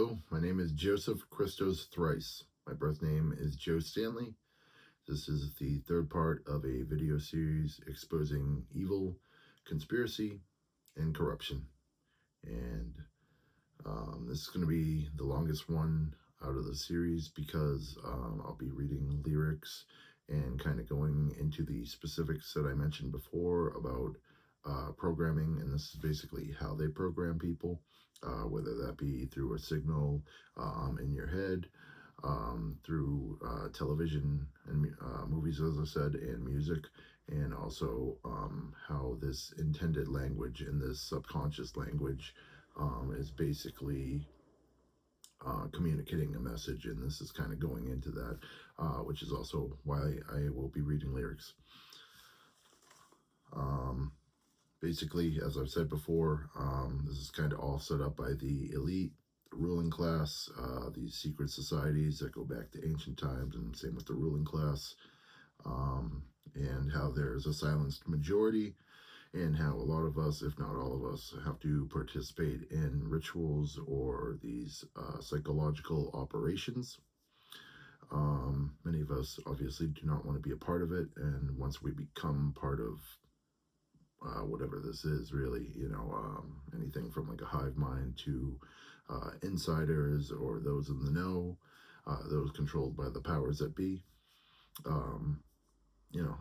Hello, my name is Joseph Christos Thrice. My birth name is Joe Stanley. This is the third part of a video series exposing evil, conspiracy, and corruption. And this is going to be the longest one out of the series because I'll be reading lyrics and kind of going into the specifics that I mentioned before about programming. And this is basically how they program people. Whether that be through a signal in your head, through television and movies, as I said, and music, and also how this intended language and this subconscious language is basically communicating a message. And this is kind of going into that, which is also why I will be reading lyrics. Basically, as I've said before, this is kind of all set up by the elite, the ruling class, these secret societies that go back to ancient times, and same with the ruling class, and how there's a silenced majority, and how a lot of us, if not all of us, have to participate in rituals or these psychological operations. Many of us obviously do not want to be a part of it, and once we become part of whatever this is, really, anything from like a hive mind to insiders or those in the know, those controlled by the powers that be.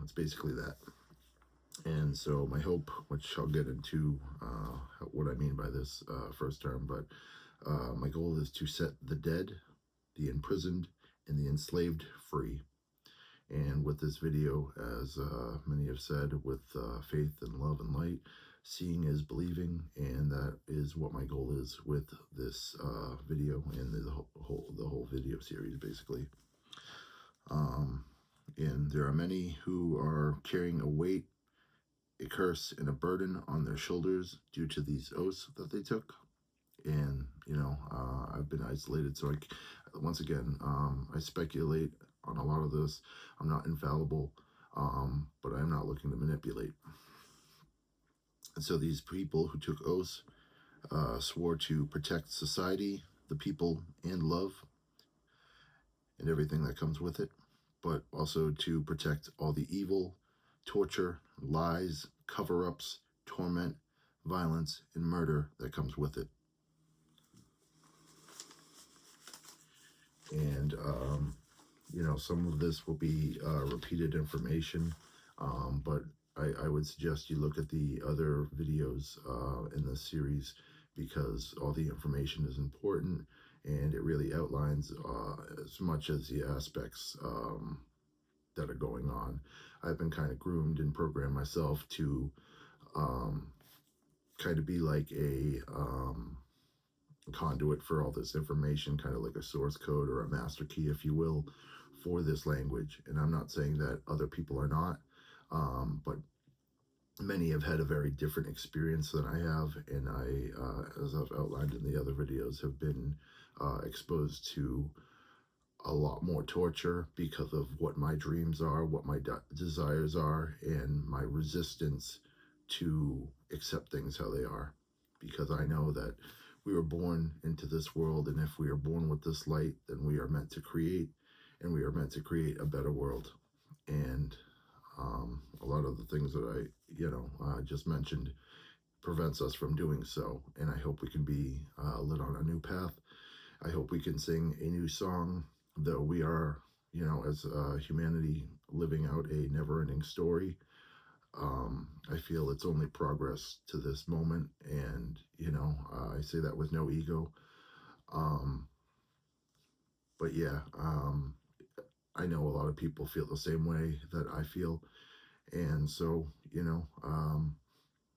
It's basically that. And so my hope, which I'll get into what I mean by this first term, but my goal is to set the dead, the imprisoned, and the enslaved free. And with this video, as many have said, with faith and love and light, seeing is believing, and that is what my goal is with this video and the whole video series, basically. And there are many who are carrying a weight, a curse, and a burden on their shoulders due to these oaths that they took. And I've been isolated, so once again, I speculate on a lot of this. I'm not infallible, but I'm not looking to manipulate. And so these people who took oaths swore to protect society, the people, and love, and everything that comes with it, but also to protect all the evil, torture, lies, cover-ups, torment, violence, and murder that comes with it. And some of this will be repeated information, but I would suggest you look at the other videos in this series, because all the information is important, and it really outlines as much as the aspects that are going on. I've been kind of groomed and programmed myself to kind of be like a conduit for all this information, kind of like a source code or a master key, if you will, for this language. And I'm not saying that other people are not, but many have had a very different experience than I have, and I, as I've outlined in the other videos, have been exposed to a lot more torture because of what my dreams are, what my desires are, and my resistance to accept things how they are, because I know that we were born into this world, and if we are born with this light, then we are meant to create, and we are meant to create a better world. And a lot of the things that I just mentioned prevents us from doing so. And I hope we can be lit on a new path. I hope we can sing a new song, though we are, as humanity, living out a never-ending story. I feel it's only progress to this moment, and I say that with no ego. But yeah, I know a lot of people feel the same way that I feel, and so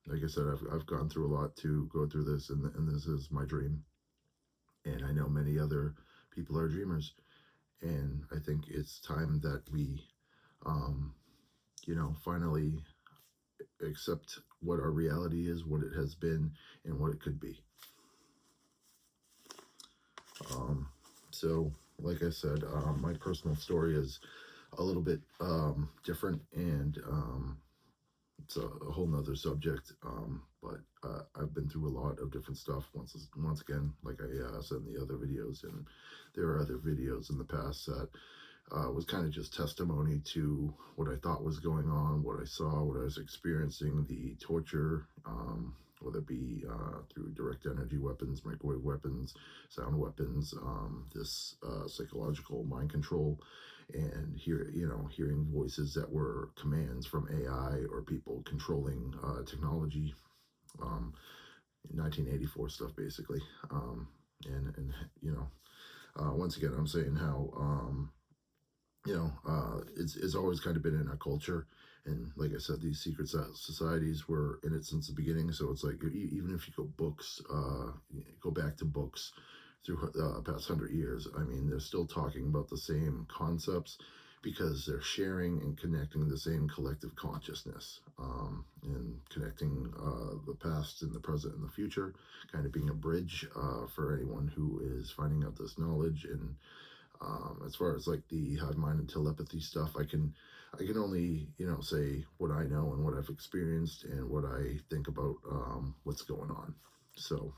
like I said, I've gone through a lot to go through this, and this is my dream, and I know many other people are dreamers, and I think it's time that we, finally accept what our reality is, what it has been, and what it could be. So, like I said, my personal story is a little bit different, and it's a whole nother subject. But I've been through a lot of different stuff. Once again, like I said in the other videos, and there are other videos in the past that was kind of just testimony to what I thought was going on, what I saw, what I was experiencing, the torture, whether it be through direct energy weapons, microwave weapons, sound weapons, this psychological mind control, and hearing voices that were commands from AI or people controlling technology, 1984 stuff basically, and once again, I'm saying how it's always kind of been in our culture. And like I said, these secret societies were in it since the beginning. So it's like, even if you go back to books through past 100 years, I mean, they're still talking about the same concepts because they're sharing and connecting the same collective consciousness, and connecting the past and the present and the future, kind of being a bridge for anyone who is finding out this knowledge. And as far as like the hive mind and telepathy stuff, I can only say what I know and what I've experienced and what I think about what's going on. So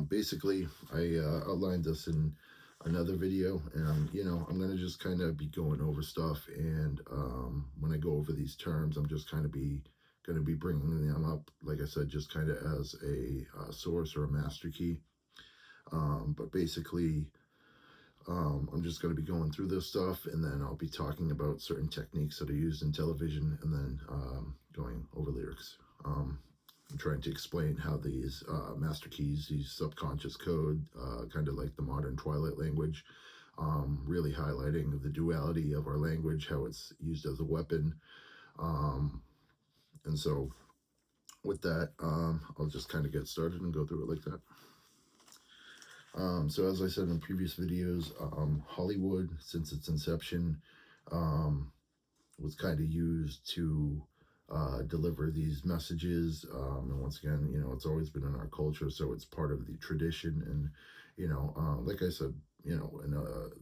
basically, I outlined this in another video, and I'm gonna just kind of be going over stuff. And when I go over these terms, I'm just kind of gonna be bringing them up, like I said, just kind of as a source or a master key. But basically, I'm just going to be going through this stuff, and then I'll be talking about certain techniques that are used in television, and then going over lyrics. I'm trying to explain how these master keys, these subconscious code, kind of like the modern Twilight language, really highlighting the duality of our language, how it's used as a weapon. And so with that, I'll just kind of get started and go through it like that. So as I said in previous videos, Hollywood, since its inception, was kind of used to deliver these messages. And once again, it's always been in our culture, so it's part of the tradition. And like I said, in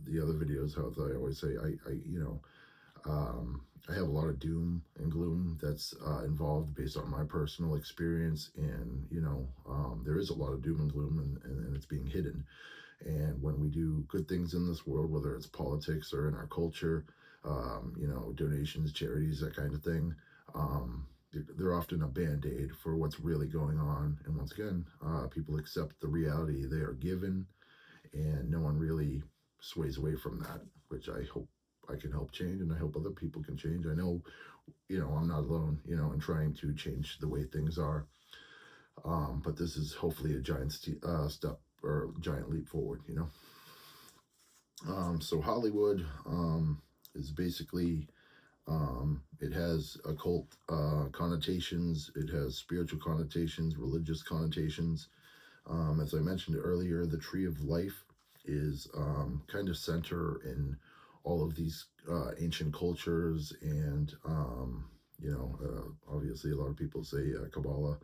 the other videos, how I always say, I have a lot of doom and gloom that's involved based on my personal experience, and there is a lot of doom and gloom, and it's being hidden. And when we do good things in this world, whether it's politics or in our culture, donations, charities, that kind of thing, they're often a band-aid for what's really going on. And once again, people accept the reality they are given, and no one really sways away from that, which I hope I can help change, and I hope other people can change. I know, I'm not alone, in trying to change the way things are. But this is hopefully a giant step or giant leap forward. So Hollywood is basically, it has occult connotations, it has spiritual connotations, religious connotations. As I mentioned earlier, the tree of life is kind of center in all of these ancient cultures, and obviously a lot of people say Kabbalah,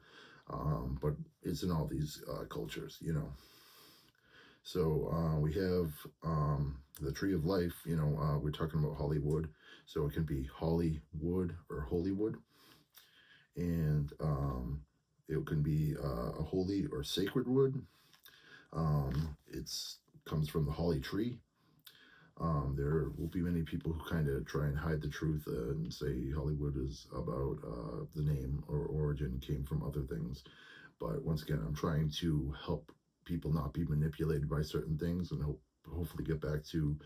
but it's in all these cultures. So we have the tree of life. We're talking about Hollywood, so it can be Hollywood or Holywood, and it can be a holy or sacred wood. It's comes from the holly tree. There will be many people who kind of try and hide the truth and say Hollywood is about the name or origin came from other things. But once again, I'm trying to help people not be manipulated by certain things, and hopefully get back to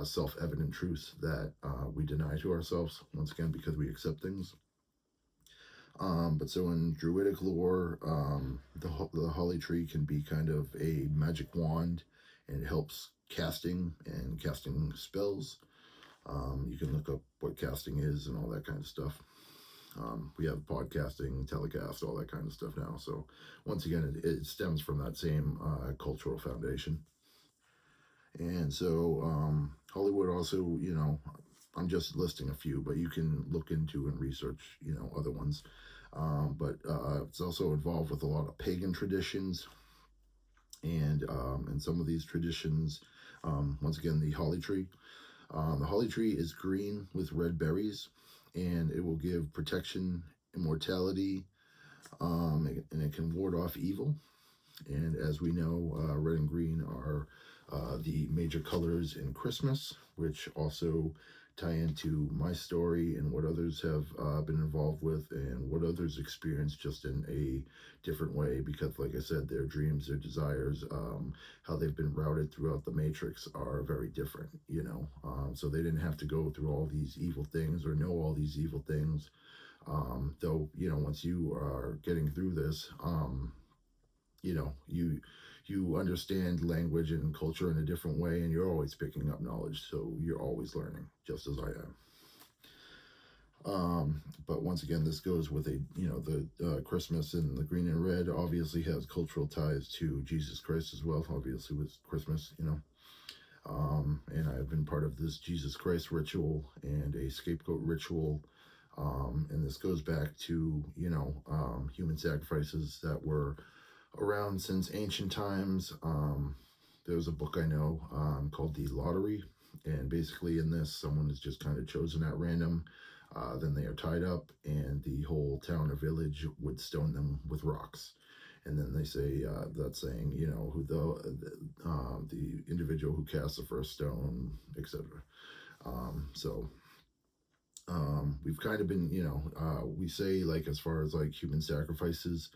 self-evident truths that we deny to ourselves, once again, because we accept things. But so in Druidic lore, the holly tree can be kind of a magic wand, and it helps casting spells. You can look up what casting is and all that kind of stuff. We have podcasting, telecast, all that kind of stuff now. So once again, it stems from that same cultural foundation. And so Hollywood also, I'm just listing a few, but you can look into and research, other ones. But it's also involved with a lot of pagan traditions. And in some of these traditions, once again, the holly tree. The holly tree is green with red berries, and it will give protection, immortality, and it can ward off evil. And as we know, red and green are the major colors in Christmas, which also tie into my story and what others have been involved with and what others experience just in a different way. Because, like I said, their dreams, their desires, how they've been routed throughout the matrix are very different, you know. So they didn't have to go through all these evil things or know all these evil things. Though, you know, once you are getting through this, you know, you understand language and culture in a different way, and you're always picking up knowledge, so you're always learning, just as I am. But once again, this goes with a, you know, the Christmas and the green and red obviously has cultural ties to Jesus Christ as well, obviously with Christmas, you know. And I've been part of this Jesus Christ ritual and a scapegoat ritual. And this goes back to, you know, human sacrifices that were around since ancient times. There was a book I know called The Lottery, and basically in this, someone is just kind of chosen at random. Then they are tied up, and the whole town or village would stone them with rocks. And then they say that saying, you know, who the individual who casts the first stone, etc. So we've kind of been, you know, we say like as far as like human sacrifices,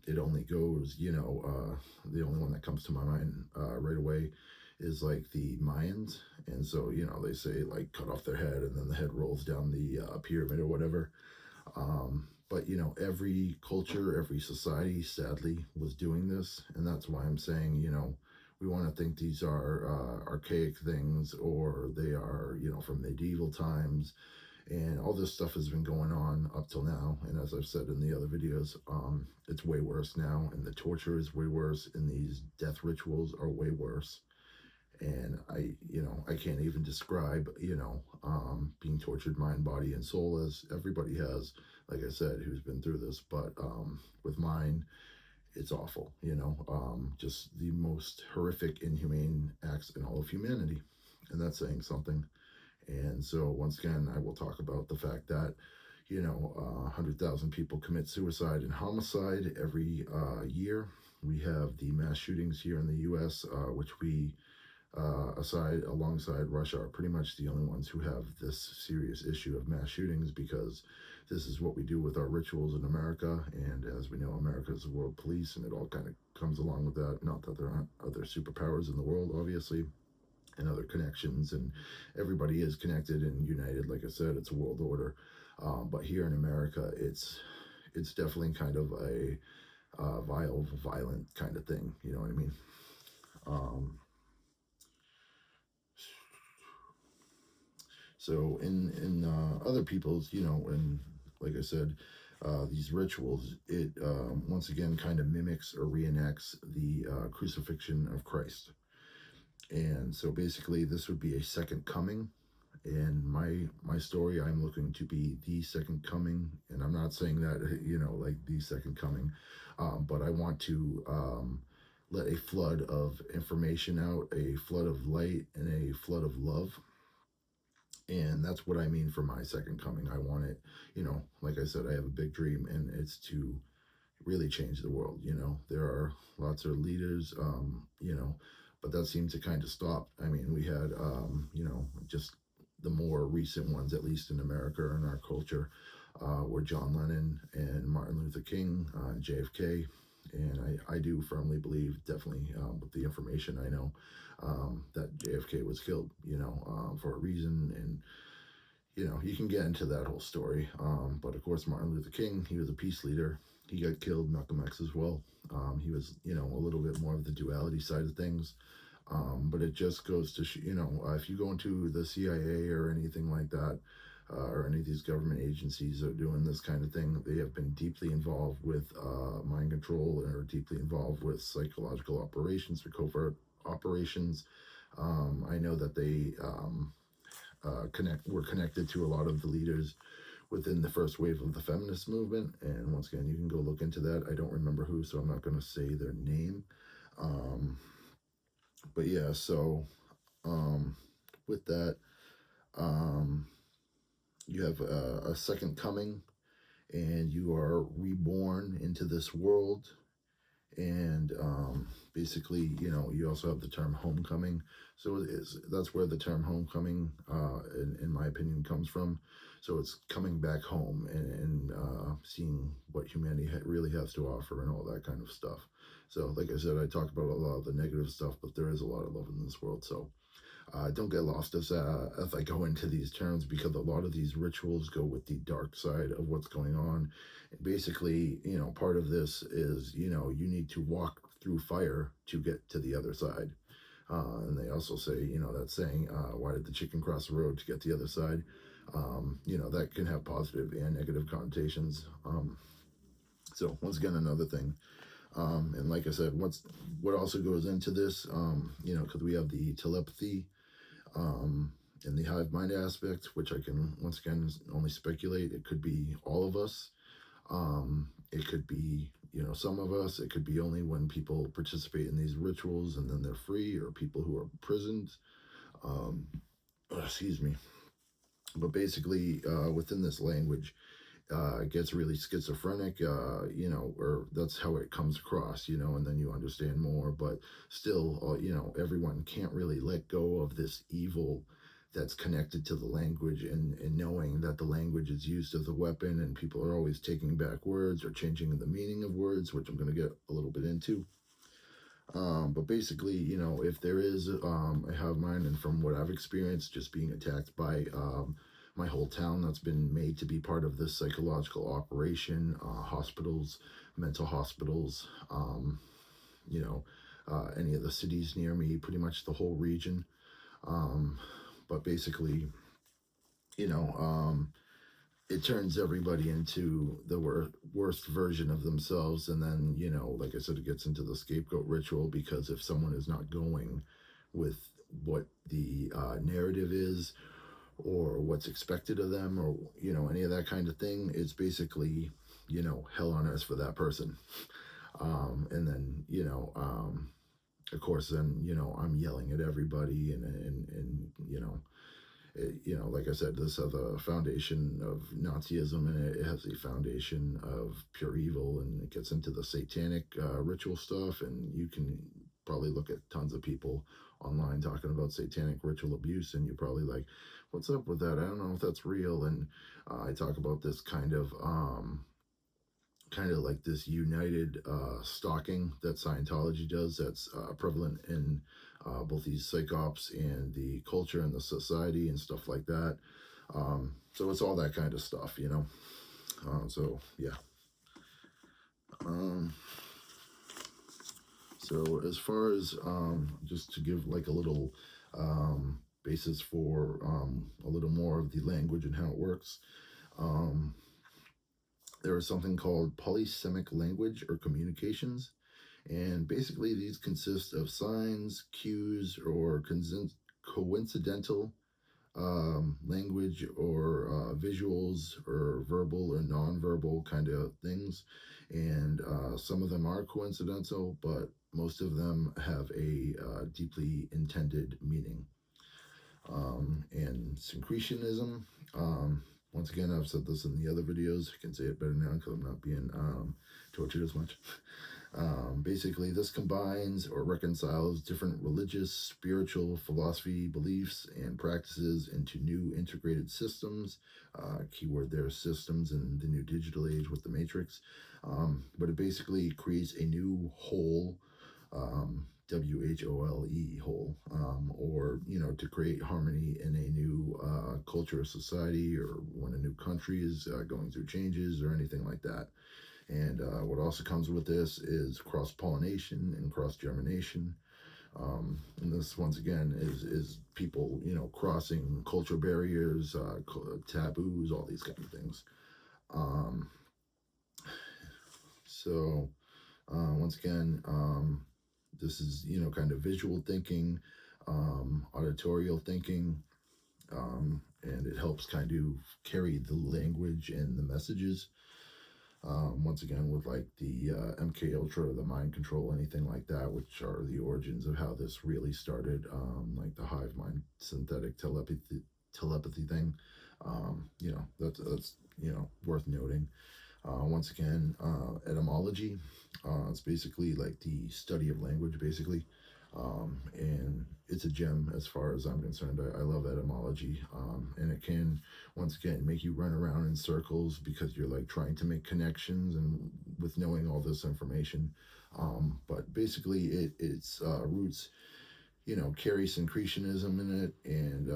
it only goes, you know, the only one that comes to my mind right away is like the Mayans. And so, you know, they say like cut off their head and then the head rolls down the pyramid or whatever. But, you know, every culture, every society sadly was doing this. And that's why I'm saying, you know, we want to think these are archaic things or they are, you know, from medieval times, and all this stuff has been going on up till now. And as I've said in the other videos, it's way worse now, and the torture is way worse, and these death rituals are way worse. And you know, I can't even describe, you know, being tortured mind, body, and soul, as everybody has, like I said, who's been through this. But with mine, it's awful, you know, just the most horrific, inhumane acts in all of humanity. And that's saying something. And so, once again, I will talk about the fact that, you know, 100,000 people commit suicide and homicide every year. We have the mass shootings here in the U.S., which we, alongside Russia, are pretty much the only ones who have this serious issue of mass shootings, because this is what we do with our rituals in America. And as we know, America is the world police, and it all kind of comes along with that. Not that there aren't other superpowers in the world, obviously, and other connections, and everybody is connected and united. Like I said, it's a world order. But here in America, it's definitely kind of a vile, violent kind of thing. You know what I mean? So in other people's, you know, and like I said, these rituals, it once again kind of mimics or reenacts the crucifixion of Christ. And so basically, this would be a second coming. In my story, I'm looking to be the second coming, and I'm not saying that, you know, like the second coming, but I want to let a flood of information out, a flood of light, and a flood of love. And that's what I mean for my second coming. I want it, you know, like I said, I have a big dream, and it's to really change the world. You know, there are lots of leaders, you know, but that seemed to kind of stop. I mean, we had, you know, just the more recent ones, at least in America and our culture, were John Lennon and Martin Luther King, JFK. And I do firmly believe, definitely with the information I know, that JFK was killed, you know, for a reason. And, you know, you can get into that whole story. But of course, Martin Luther King, he was a peace leader. He got killed. Malcolm X as well. He was, you know, a little bit more of the duality side of things. But it just goes to, you know, if you go into the CIA or anything like that, or any of these government agencies that are doing this kind of thing, they have been deeply involved with mind control, or deeply involved with psychological operations or covert operations. I know that they were connected to a lot of the leaders within the first wave of the feminist movement. And once again, you can go look into that. I don't remember who, so I'm not going to say their name. But yeah, so with that, um, You have a second coming, and you are reborn into this world. And basically, you also have the term homecoming. So that's where the term homecoming, in my opinion, comes from. So it's coming back home and seeing what humanity really has to offer and all that kind of stuff. So, like I said, I talk about a lot of the negative stuff, but there is a lot of love in this world. So don't get lost as I go into these terms, because a lot of these rituals go with the dark side of what's going on. And basically, part of this is, you need to walk through fire to get to the other side. And they also say, that saying, why did the chicken cross the road to get to the other side? That can have positive and negative connotations. So once again, another thing. And like I said, what also goes into this, because we have the telepathy, um, and the hive mind aspect, which I can once again only speculate. It could be all of us. It could be, some of us. It could be only when people participate in these rituals and then they're free, or people who are imprisoned. Um, excuse me. But basically, within this language, it gets really schizophrenic, or that's how it comes across, and then you understand more. But still, everyone can't really let go of this evil that's connected to the language, and knowing that the language is used as a weapon, and people are always taking back words or changing the meaning of words, which I'm going to get a little bit into. But basically, if there is a hive mind, and from what I've experienced, just being attacked by my whole town that's been made to be part of this psychological operation, hospitals, mental hospitals, you know, any of the cities near me, pretty much the whole region. Um, but basically, you know, um, it turns everybody into the worst version of themselves. And then, like I said, it gets into the scapegoat ritual, because if someone is not going with what the narrative is, or what's expected of them, or any of that kind of thing, it's basically hell on earth for that person. And then of course, then I'm yelling at everybody, and like I said, this has a foundation of Nazism, and it has a foundation of pure evil, and it gets into the satanic ritual stuff. And you can probably look at tons of people online talking about satanic ritual abuse, and you're probably like, what's up with that? I don't know if that's real. And I talk about this kind of like this united stalking that Scientology does, that's prevalent in both these psyops and the culture and the society and stuff like that. So it's all that kind of stuff, so yeah. Um, so as far as just to give like a little basis for a little more of the language and how it works. Um, there is something called polysemic language or communications. And basically, these consist of signs, cues, or coincidental language, or visuals, or verbal or nonverbal kind of things. And some of them are coincidental, but most of them have a deeply intended meaning. And syncretionism. Once again, I've said this in the other videos. I can say it better now because I'm not being tortured as much. Basically, this combines or reconciles different religious, spiritual, philosophy, beliefs, and practices into new integrated systems. Keyword there, systems in the new digital age with the Matrix. But it basically creates a new whole, WHOLE, whole, or, to create harmony in a new culture or society, or when a new country is going through changes or anything like that. And what also comes with this is cross pollination and cross germination. And this, once again, is people, crossing cultural barriers, taboos, all these kind of things. Um, so, once again, this is, kind of visual thinking, auditorial thinking, and it helps kind of carry the language and the messages. Once again, with like the MK Ultra, the mind control, anything like that, which are the origins of how this really started, like the hive mind synthetic telepathy thing. That's worth noting. Once again, etymology. It's basically like the study of language, basically. And it's a gem as far as I'm concerned. I love etymology. And it can, once again, make you run around in circles because you're like trying to make connections and with knowing all this information. But basically, its roots, carry syncretionism in it, and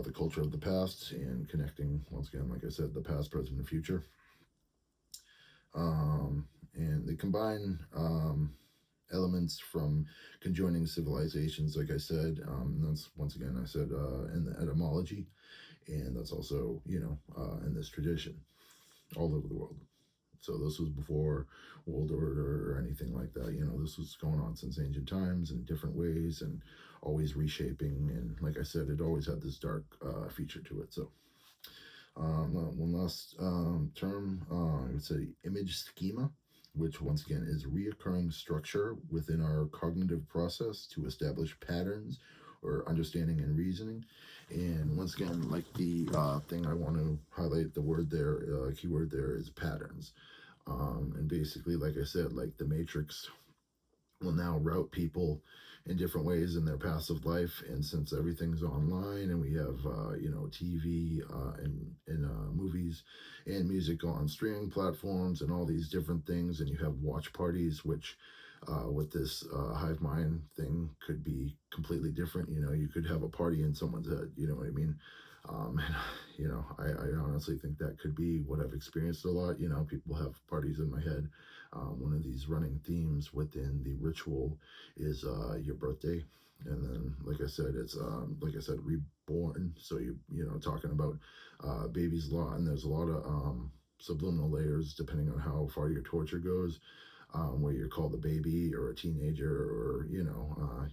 the culture of the past, and connecting once again, like I said, the past, present, and future. And they combine elements from conjoining civilizations, like I said. That's once again I said in the etymology, and that's also in this tradition all over the world. So this was before world order or anything like that. This was going on since ancient times in different ways and always reshaping. And like I said, it always had this dark feature to it. So one last term, I would say image schema, which once again is reoccurring structure within our cognitive process to establish patterns or understanding and reasoning. And once again, like the thing I want to highlight, the word there, keyword there is patterns. And basically, like I said, like the Matrix will now route people in different ways in their passive life. And since everything's online and we have, TV and movies and music on streaming platforms and all these different things, and you have watch parties, which with this hive mind thing could be completely different. You could have a party in someone's head, you know what I mean? And, I honestly think that could be what I've experienced a lot. People have parties in my head. One of these running themes within the ritual is your birthday. And then, like I said, it's reborn. So talking about baby's law, and there's a lot of subliminal layers depending on how far your torture goes. Where you're called a baby or a teenager or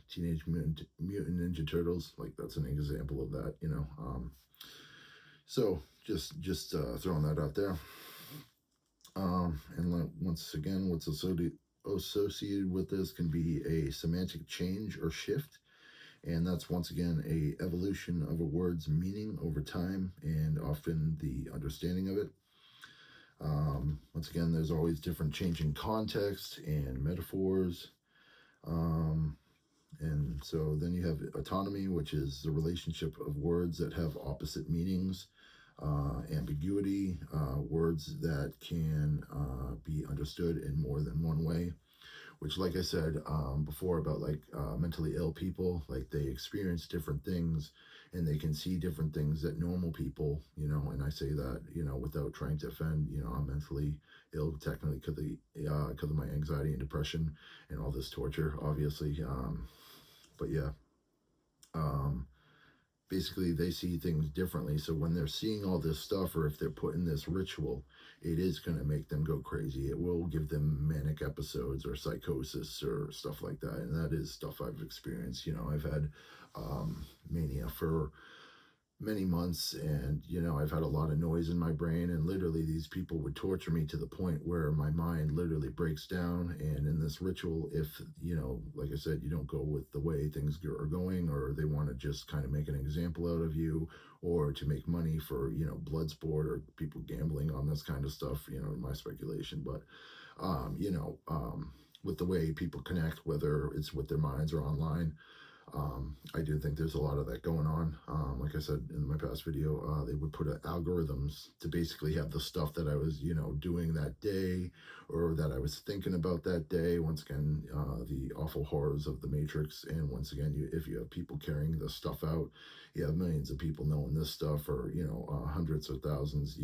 teenage mutant ninja turtles, like that's an example of that. So just throwing that out there. And once again, what's associated with this can be a semantic change or shift, and that's once again a evolution of a word's meaning over time and often the understanding of it. Once again, there's always different changing context and metaphors. And so then you have autonomy, which is the relationship of words that have opposite meanings. Ambiguity, words that can be understood in more than one way, which, like I said before about like mentally ill people, like they experience different things and they can see different things that normal people, and I say that, without trying to offend, I'm mentally ill technically because of my anxiety and depression and all this torture, obviously. But yeah, basically they see things differently. So when they're seeing all this stuff, or if they're put in this ritual, it is going to make them go crazy. It will give them manic episodes or psychosis or stuff like that. And that is stuff I've experienced. I've had mania for many months, and I've had a lot of noise in my brain, and literally these people would torture me to the point where my mind literally breaks down. And in this ritual, if like I said, you don't go with the way things are going, or they want to just kind of make an example out of you, or to make money for blood sport or people gambling on this kind of stuff, my speculation. But with the way people connect, whether it's with their minds or online, I do think there's a lot of that going on. Like I said in my past video, they would put algorithms to basically have the stuff that I was, doing that day, or that I was thinking about that day. Once again, the awful horrors of the Matrix. And once again, if you have people carrying this stuff out, you have millions of people knowing this stuff, or hundreds of thousands,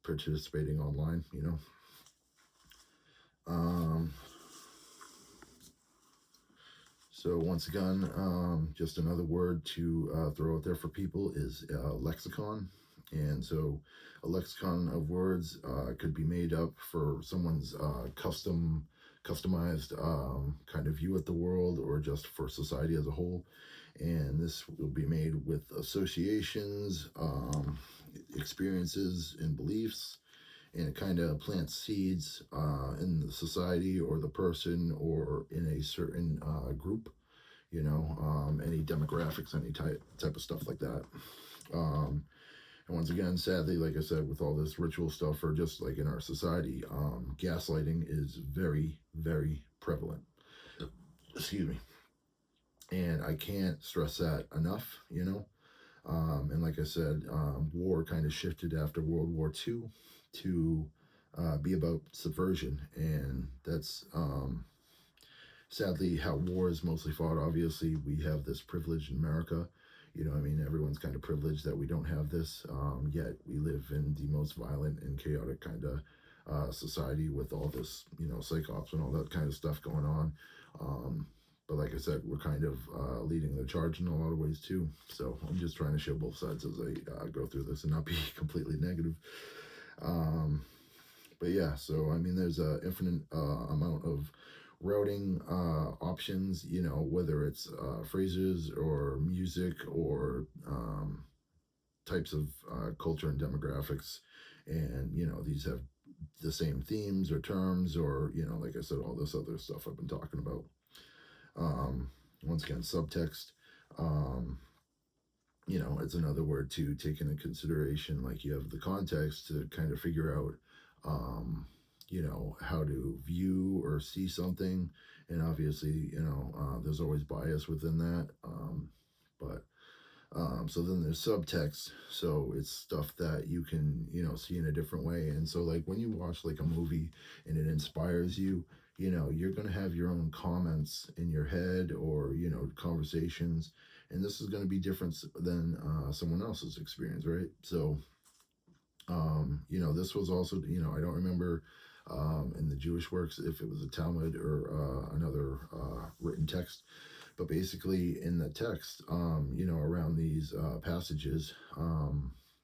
participating online. Um, So once again, just another word to throw out there for people is lexicon. And so a lexicon of words could be made up for someone's customized kind of view at the world, or just for society as a whole. And this will be made with associations, experiences, and beliefs, and it kind of plants seeds in the society or the person or in a certain group, any demographics, any type of stuff like that. And once again, sadly, like I said, with all this ritual stuff, or just like in our society, gaslighting is very, very prevalent. Excuse me. And I can't stress that enough, you know. And like I said, war kind of shifted after World War II to be about subversion. And that's sadly how war is mostly fought. Obviously, we have this privilege in America. You know, I mean, everyone's kind of privileged that we don't have this. Yet we live in the most violent and chaotic kind of society with all this, you know, psychops and all that kind of stuff going on. Um, but like I said, we're kind of leading the charge in a lot of ways too. So I'm just trying to show both sides as I go through this and not be completely negative. Um, but yeah, so I mean, there's a infinite amount of routing options. You know, whether it's phrases or music or types of culture and demographics, and you know, these have the same themes or terms, or you know, like I said, all this other stuff I've been talking about. Once again, subtext. Um, you know, it's another word to take into consideration. Like you have the context to kind of figure out, you know, how to view or see something. And obviously, you know, there's always bias within that. But so then there's subtext. So it's stuff that you can, you know, see in a different way. And so like when you watch like a movie and it inspires you, you know, you're going to have your own comments in your head or, you know, conversations. And this is going to be different than someone else's experience, right? So, you know, this was also, you know, I don't remember in the Jewish works if it was a Talmud or another written text, but basically in the text, you know, around these passages,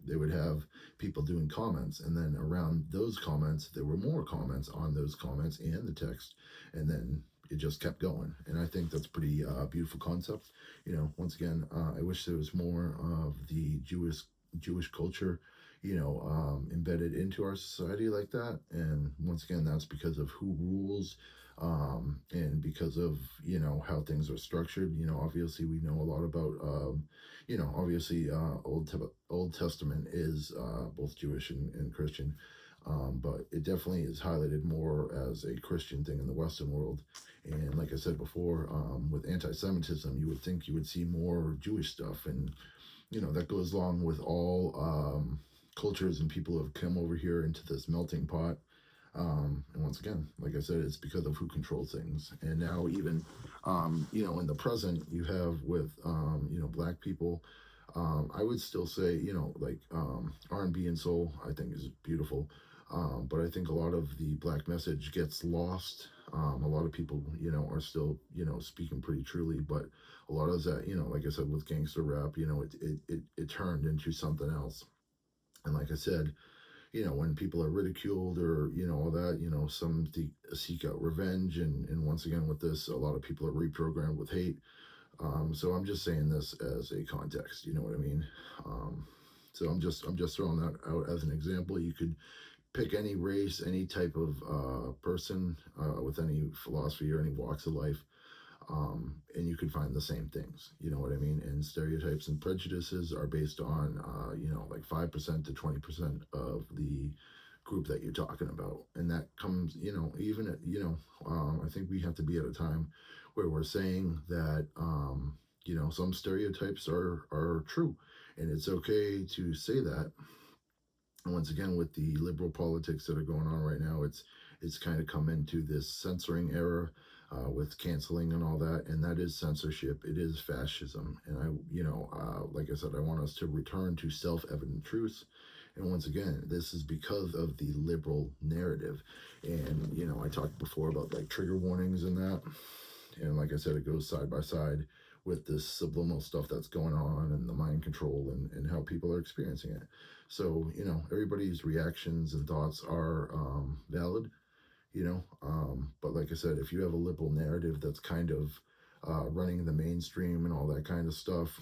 they would have people doing comments, and then around those comments, there were more comments on those comments and the text, and then it just kept going. And I think that's pretty beautiful concept. You know, once again, I wish there was more of the Jewish culture, you know, embedded into our society like that. And once again, that's because of who rules, and because of, you know, how things are structured. You know, obviously we know a lot about, you know, obviously Old Testament is both Jewish and Christian, but it definitely is highlighted more as a Christian thing in the Western world. And like I said before, with anti-Semitism, you would think you would see more Jewish stuff, and you know that goes along with all cultures and people have come over here into this melting pot. And once again, like I said, it's because of who controls things. And now, even, you know, in the present, you have with, you know, black people. I would still say, you know, like R&B and soul, I think is beautiful. But I think a lot of the black message gets lost. A lot of people, you know, are still, you know, speaking pretty truly, but a lot of that, you know, like I said, with gangster rap, you know, it turned into something else. And like I said, you know, when people are ridiculed or, you know, all that, you know, some seek out revenge. And once again, with this, a lot of people are reprogrammed with hate. So I'm just saying this as a context, you know what I mean? Um, so I'm just throwing that out as an example. You could pick any race, any type of person with any philosophy or any walks of life, and you can find the same things. You know what I mean? And stereotypes and prejudices are based on, you know, like 5% to 20% of the group that you're talking about, and that comes, you know, even at, you know, I think we have to be at a time where we're saying that, you know, some stereotypes are true, and it's okay to say that. And once again, with the liberal politics that are going on right now, it's kind of come into this censoring era with canceling and all that, and that is censorship. It is fascism, and I, you know, like I said, I want us to return to self-evident truths. And once again, this is because of the liberal narrative. And you know, I talked before about like trigger warnings and that, and like I said, it goes side by side with this subliminal stuff that's going on and the mind control and how people are experiencing it. So, you know, everybody's reactions and thoughts are valid, you know. But like I said, if you have a liberal narrative that's kind of running the mainstream and all that kind of stuff,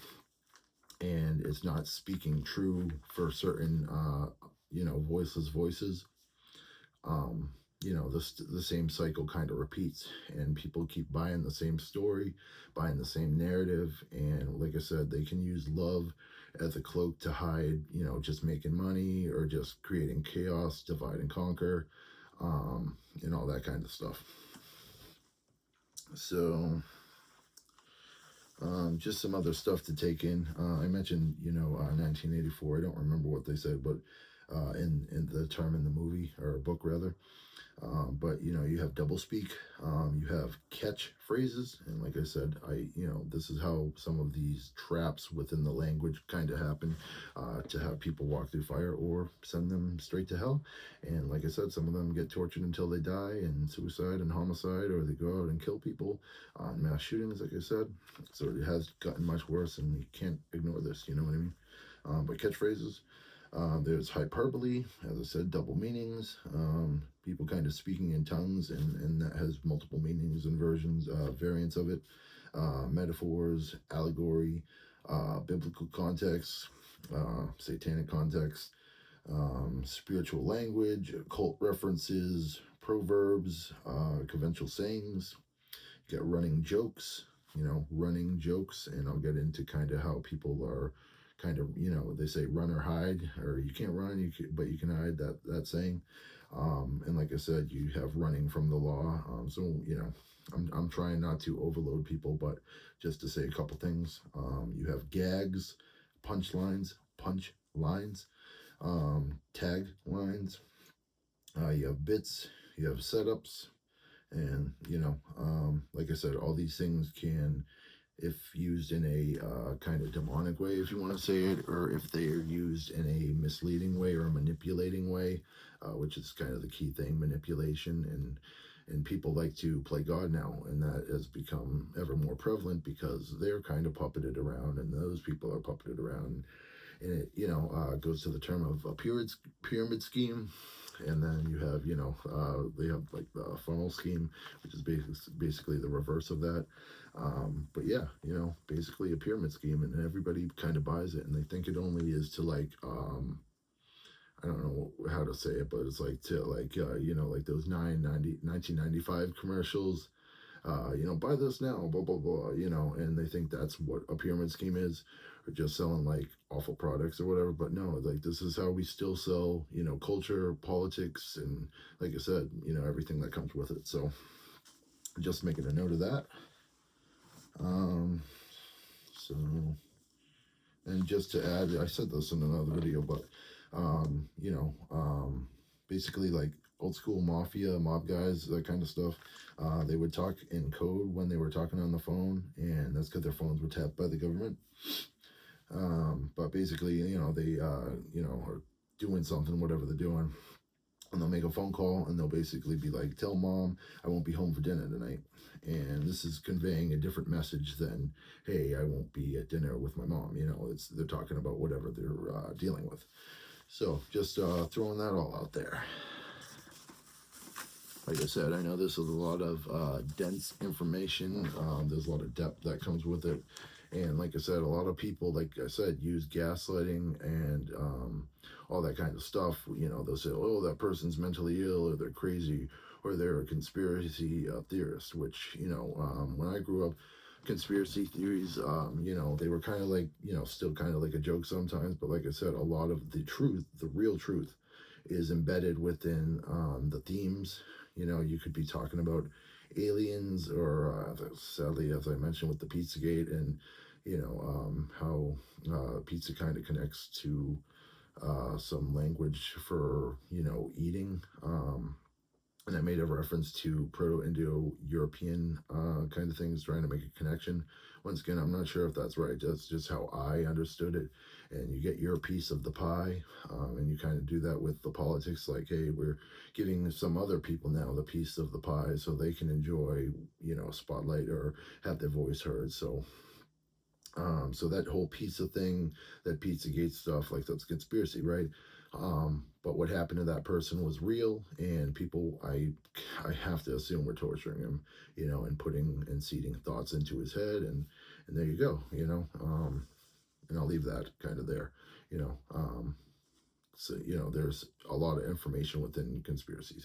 and it's not speaking true for certain, you know, voiceless voices, um, you know, the same cycle kind of repeats, and people keep buying the same story, buying the same narrative, and like I said, they can use love as a cloak to hide, just making money or just creating chaos, divide and conquer, and all that kind of stuff. So, just some other stuff to take in. I mentioned, 1984. I don't remember what they said, but in the term in the movie or book rather. But you have doublespeak, you have catch phrases, and like I said, this is how some of these traps within the language kind of happen, to have people walk through fire or send them straight to hell. And like I said, some of them get tortured until they die, and suicide and homicide, or they go out and kill people, mass shootings, like I said. So it has gotten much worse, and you can't ignore this. You know what I mean? But catchphrases. There's hyperbole, as I said, double meanings, people kind of speaking in tongues, and that has multiple meanings and versions, variants of it, metaphors, allegory, biblical context, satanic context, spiritual language, occult references, proverbs, conventional sayings. You got running jokes, running jokes, and I'll get into kind of how people are kind of, they say run or hide, or you can't run, but you can hide, that saying. And like I said, you have running from the law. So, I'm trying not to overload people, but just to say a couple things. You have gags, punch lines, tag lines. You have bits, you have setups, and like I said, all these things can, if used in a kind of demonic way, if you want to say it, or if they are used in a misleading way or a manipulating way, which is kind of the key thing, manipulation. And people like to play God now, and that has become ever more prevalent because they're kind of puppeted around, and those people are puppeted around. And it, goes to the term of a pyramid scheme. And then you have, they have like the funnel scheme, which is basically the reverse of that. But yeah, basically a pyramid scheme, and everybody kind of buys it, and they think it only is to like, I don't know how to say it, but it's like to like, like those 1995 commercials, buy this now, blah, blah, blah, and they think that's what a pyramid scheme is, or just selling like awful products or whatever. But no, like this is how we still sell, culture, politics, and like I said, everything that comes with it. So just making a note of that. So, and just to add, I said this in another video, but, basically like old school mafia, mob guys, that kind of stuff. They would talk in code when they were talking on the phone, and that's because their phones were tapped by the government. But basically, they, are doing something, whatever they're doing, and they'll make a phone call, and they'll basically be like, tell mom I won't be home for dinner tonight. And this is conveying a different message than, hey, I won't be at dinner with my mom. They're talking about whatever they're dealing with. So just throwing that all out there. Like I said, I know this is a lot of dense information. There's a lot of depth that comes with it. And like I said, a lot of people, like I said, use gaslighting and all that kind of stuff. They'll say, oh, that person's mentally ill, or they're crazy, or they're a conspiracy theorist, which, when I grew up, conspiracy theories, they were kind of like, still kind of like a joke sometimes. But like I said, a lot of the truth, the real truth, is embedded within the themes. You could be talking about aliens, or sadly, as I mentioned with the Pizzagate, and how pizza kind of connects to some language for eating, and I made a reference to Proto-Indo-European kind of things, trying to make a connection. Once again, I'm not sure if that's right. That's just how I understood it. And you get your piece of the pie, and you kind of do that with the politics. Like, hey, we're giving some other people now the piece of the pie so they can enjoy, spotlight or have their voice heard. So that whole pizza thing, that Pizzagate stuff, like that's conspiracy, right? But what happened to that person was real, and people, I have to assume, we're torturing him, and putting and seeding thoughts into his head, and there you go, and I'll leave that kind of there, so there's a lot of information within conspiracy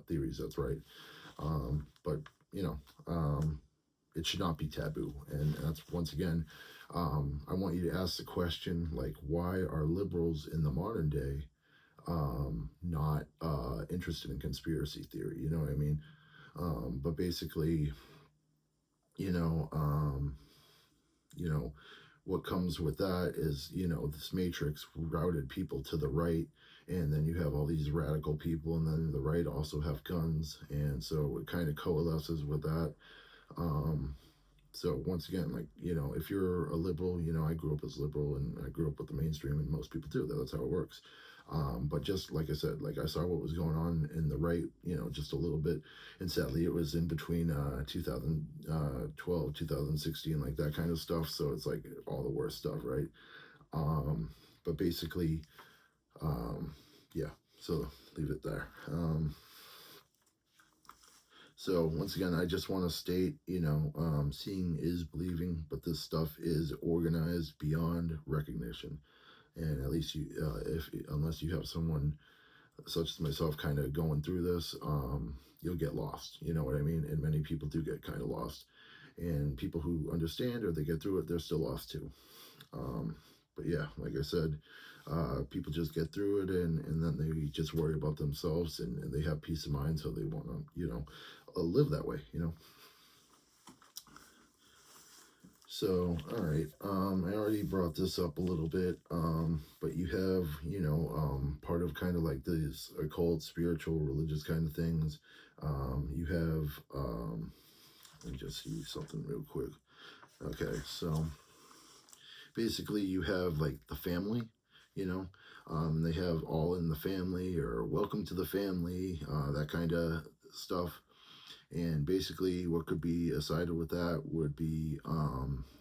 theories. That's right, but it should not be taboo. And that's, once again, I want you to ask the question, like, why are liberals in the modern day not interested in conspiracy theory? You know what I mean? But basically, you know, um, you know, what comes with that is, this matrix routed people to the right, and then you have all these radical people, and then the right also have guns, and so it kind of coalesces with that. Um, so once again, like, if you're a liberal, I grew up as liberal, and I grew up with the mainstream, and most people do. That's how it works. But just like I said, like, I saw what was going on in the right, just a little bit, and sadly, it was in between 2012, 2016, like that kind of stuff. So it's like all the worst stuff, right? Um, but basically, um, yeah. So leave it there. So once again, I just want to state, seeing is believing, but this stuff is organized beyond recognition. And at least if unless you have someone such as myself kind of going through this, you'll get lost. You know what I mean? And many people do get kind of lost. And people who understand or they get through it, they're still lost too. Um, but yeah, like I said, people just get through it, and then they just worry about themselves, and they have peace of mind, so they want to, live that way, So, all right, I already brought this up a little bit, but you have, part of kind of like these occult, spiritual, religious kind of things. You have, let me just see something real quick. Okay, so basically you have like the family, you know, they have all in the family or welcome to the family, that kind of stuff. And basically what could be aside with that would be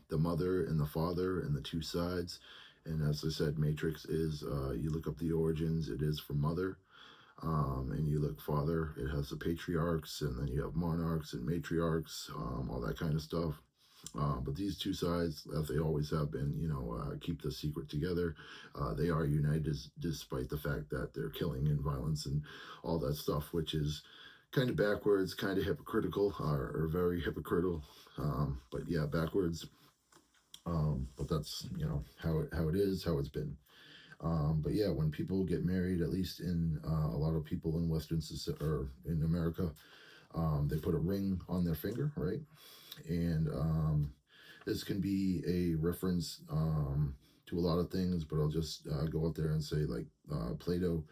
the mother and the father and the two sides. And as I said, matrix is, you look up the origins, it is from mother. And you look father, it has the patriarchs, and then you have monarchs and matriarchs, all that kind of stuff. But these two sides, as they always have been, keep the secret together. They are united despite the fact that they're killing and violence and all that stuff, which is kind of backwards, kind of hypocritical, or very hypocritical. But yeah, backwards. But that's, how it is, how it's been. But yeah, when people get married, at least in a lot of people in Western or in America, they put a ring on their finger, right? And this can be a reference to a lot of things, but I'll just go out there and say, like, Plato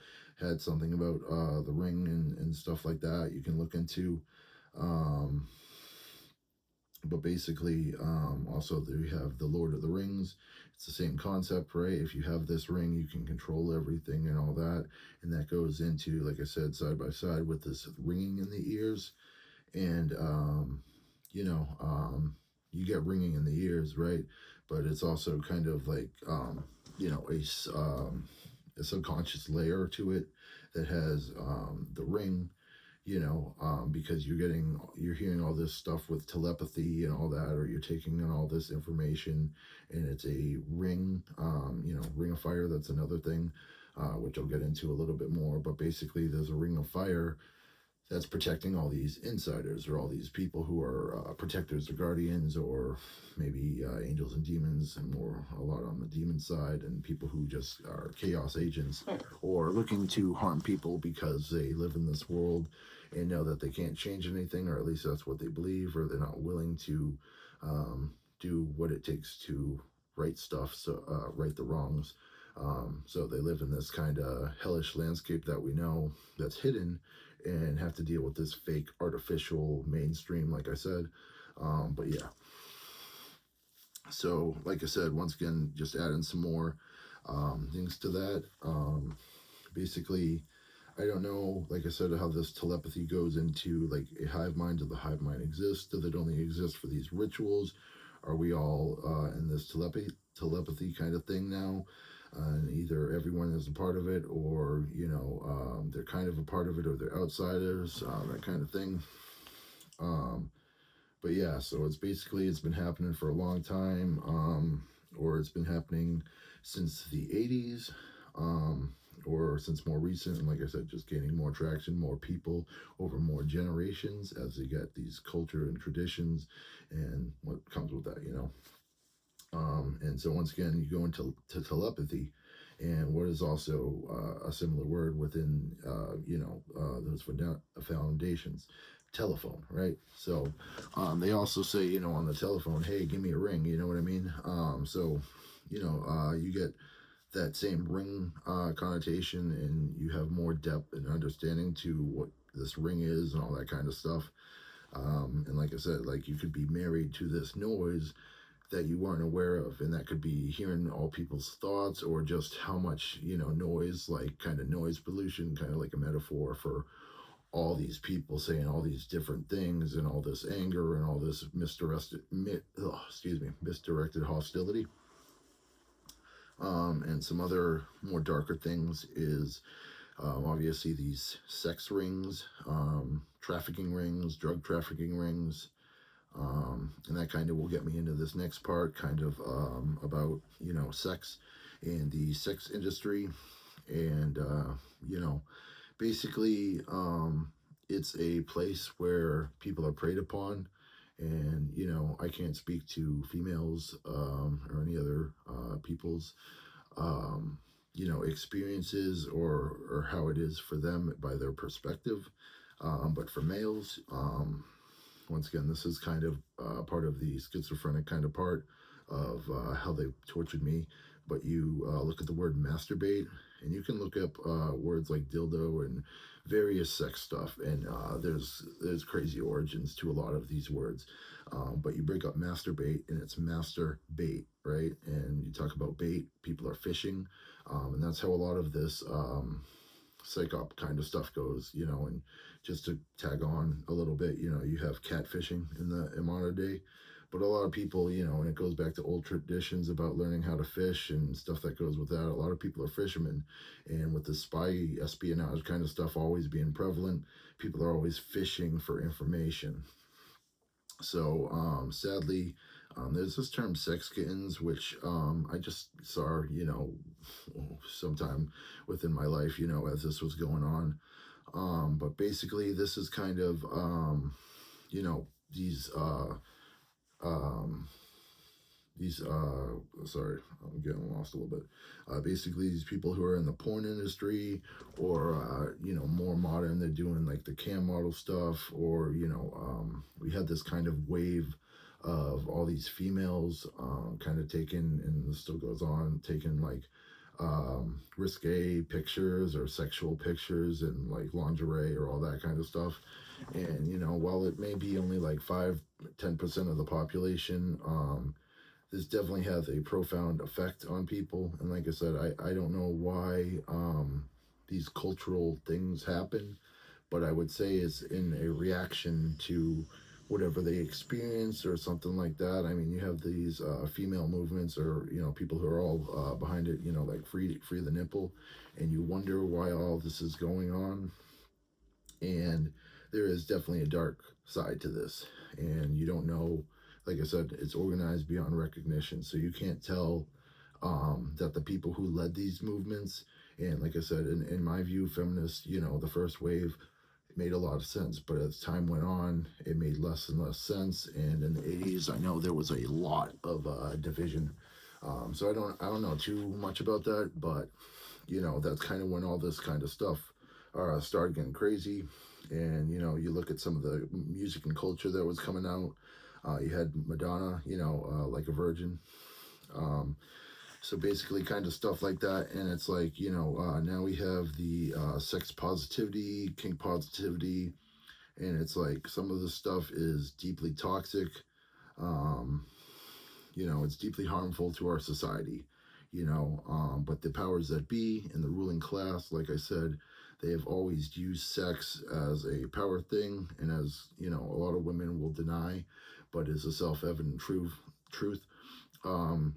had something about the ring and stuff like that. You can look into. Um, but basically, also there you have the Lord of the Rings. It's the same concept, right? If you have this ring, you can control everything and all that. And that goes into, like I said, side by side with this ringing in the ears. And, you know, you get ringing in the ears, right? But it's also kind of like, a subconscious layer to it that has the ring, because you're hearing all this stuff with telepathy and all that, or you're taking in all this information, and it's a ring, ring of fire. That's another thing, which I'll get into a little bit more. But basically, there's a ring of fire that's protecting all these insiders or all these people who are protectors or guardians, or maybe angels and demons, and more a lot on the demon side, and people who just are chaos agents or looking to harm people because they live in this world and know that they can't change anything, or at least that's what they believe, or they're not willing to do what it takes to right stuff, so right the wrongs. So they live in this kind of hellish landscape that we know that's hidden, and have to deal with this fake artificial mainstream, like I said. But yeah. So, like I said, once again, just adding some more things to that. Basically, I don't know, like I said, how this telepathy goes into like a hive mind. Does the hive mind exist? Does it only exist for these rituals? Are we all in this telepathy kind of thing now? And either everyone is a part of it, or they're kind of a part of it, or they're outsiders, that kind of thing. But yeah, so it's been happening for a long time, or it's been happening since the 80s, or since more recent, and like I said, just gaining more traction, more people over more generations as they get these culture and traditions and what comes with that, you know. And so once again, you go into telepathy, and what is also a similar word within those foundations, telephone, right? So they also say, you know, on the telephone, hey, give me a ring, you know what I mean? So you get that same ring connotation, and you have more depth and understanding to what this ring is and all that kind of stuff. And like I said, like you could be married to this noise that you weren't aware of, and that could be hearing all people's thoughts, or just how much, you know, noise, like kind of noise pollution, kind of like a metaphor for all these people saying all these different things, and all this anger, and all this misdirected hostility. And some other more darker things is obviously these sex rings, trafficking rings, drug trafficking rings, and that kind of will get me into this next part, kind of about, you know, sex and the sex industry. And you know, basically, it's a place where people are preyed upon. And you know, I can't speak to females or any other people's experiences, or how it is for them by their perspective. But for males, once again, this is kind of part of the schizophrenic kind of part of how they tortured me. But you look at the word masturbate, and you can look up words like dildo and various sex stuff, and there's crazy origins to a lot of these words. But you break up masturbate, and it's master bait, right? And you talk about bait, people are fishing, and that's how a lot of this psych op kind of stuff goes, you know. And just to tag on a little bit, you know, you have catfishing in modern day, but a lot of people, you know, and it goes back to old traditions about learning how to fish and stuff that goes with that. A lot of people are fishermen, and with the espionage kind of stuff always being prevalent, people are always fishing for information. So sadly, there's this term sex kittens, which I just saw, you know, sometime within my life, you know, as this was going on. But basically, this is kind of, you know, um, sorry, I'm getting lost a little bit. Basically, these people who are in the porn industry, or more modern, they're doing like the cam model stuff, or we had this kind of wave of all these females kind of taking, and this still goes on, taking like risque pictures or sexual pictures and like lingerie or all that kind of stuff. And while it may be only like 5-10% of the population, this definitely has a profound effect on people. And like I said, I don't know why these cultural things happen, but I would say it's in a reaction to whatever they experience or something like that. I mean, you have these female movements, or people who are all behind it, like free the nipple, and you wonder why all this is going on. And there is definitely a dark side to this, and you don't know. Like I said, it's organized beyond recognition, so you can't tell that the people who led these movements, and like I said, in my view, feminists, the first wave, it made a lot of sense, but as time went on, it made less and less sense. And in the 80s, I know there was a lot of division. So I don't know too much about that, but that's kind of when all this kind of stuff started getting crazy. And you look at some of the music and culture that was coming out. You had Madonna, like a virgin. So basically, kind of stuff like that. And it's like, now we have the sex positivity, kink positivity, and it's like some of the stuff is deeply toxic. Um, it's deeply harmful to our society. But the powers that be and the ruling class, like I said, they have always used sex as a power thing, and as a lot of women will deny, but is a self-evident truth.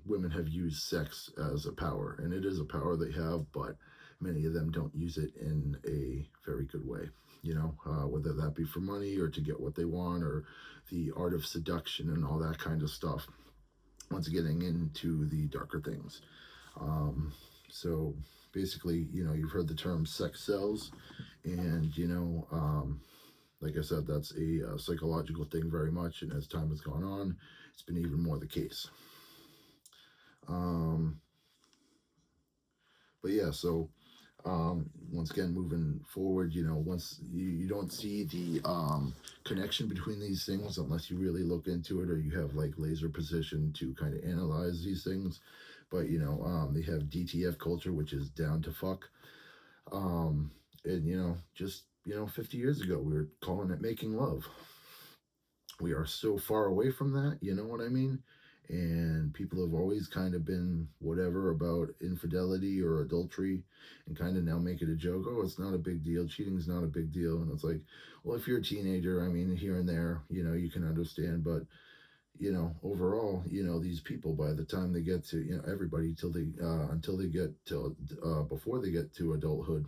Women have used sex as a power, and it is a power they have, but many of them don't use it in a very good way. Whether that be for money or to get what they want, or the art of seduction and all that kind of stuff. Once getting into the darker things. Um, So basically, you've heard the term sex sells, and like I said, that's a psychological thing very much, and as time has gone on, it's been even more the case. Um, but yeah, so once again, moving forward, once you don't see the connection between these things unless you really look into it or you have like laser precision to kind of analyze these things. But they have DTF culture, which is down to fuck. And just 50 years ago, we were calling it making love. We are so far away from that, you know what I mean? And people have always kind of been whatever about infidelity or adultery and kind of now make it a joke. Oh, it's not a big deal. Cheating's not a big deal. And it's like, well, if you're a teenager, I mean, here and there, you can understand. But, overall, these people, by the time they get to, everybody until they get to, before they get to adulthood,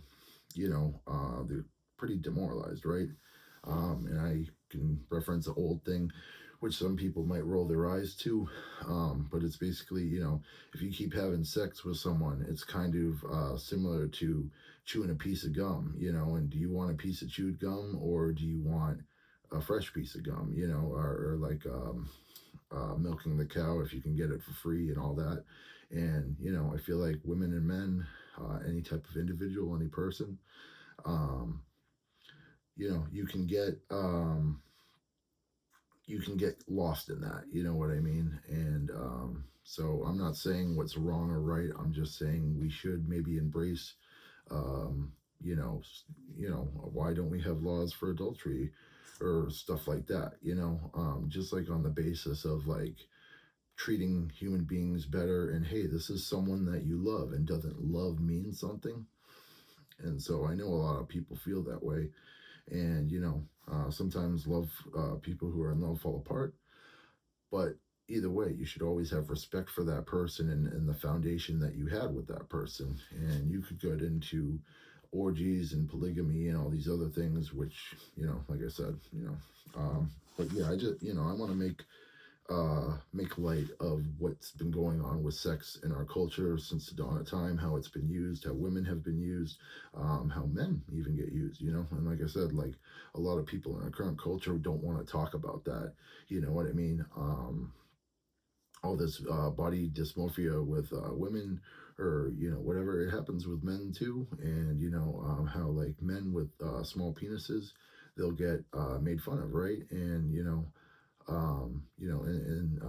they're pretty demoralized, right? And I can reference an old thing, which some people might roll their eyes to, but it's basically, if you keep having sex with someone, it's kind of similar to chewing a piece of gum, and do you want a piece of chewed gum or do you want a fresh piece of gum, or like milking the cow if you can get it for free and all that. And, I feel like women and men, any type of individual, any person, um, you can get lost in that, you know what I mean? And so I'm not saying what's wrong or right. I'm just saying we should maybe embrace um, you know why don't we have laws for adultery or stuff like that, just like on the basis of like treating human beings better. And hey, this is someone that you love, and doesn't love mean something? And so I know a lot of people feel that way. And sometimes love people who are in love fall apart, but either way, you should always have respect for that person, and the foundation that you had with that person. And you could get into orgies and polygamy and all these other things, which, like I said, but yeah, I just, I want to make light of what's been going on with sex in our culture since the dawn of time, how it's been used, how women have been used, how men even get used, and like I said, like a lot of people in our current culture don't want to talk about that, you know what I mean? All this body dysmorphia with women, or whatever, it happens with men too. And how like men with small penises, they'll get made fun of, right? And in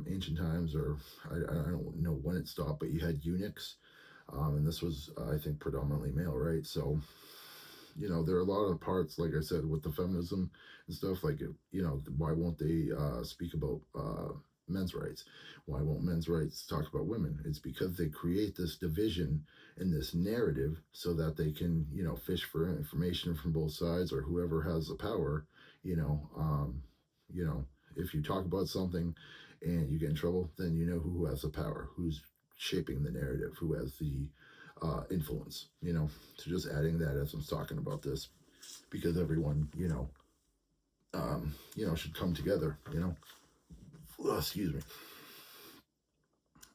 ancient times, or I don't know when it stopped, but you had eunuchs, and this was, I think, predominantly male, right? So, there are a lot of parts, like I said, with the feminism and stuff. Like, why won't they speak about men's rights? Why won't men's rights talk about women? It's because they create this division in this narrative so that they can, fish for information from both sides, or whoever has the power, you know, um, you know, if you talk about something and you get in trouble, then you know who has the power, who's shaping the narrative, who has the influence. So just adding that as I'm talking about this, because everyone, should come together. Excuse me.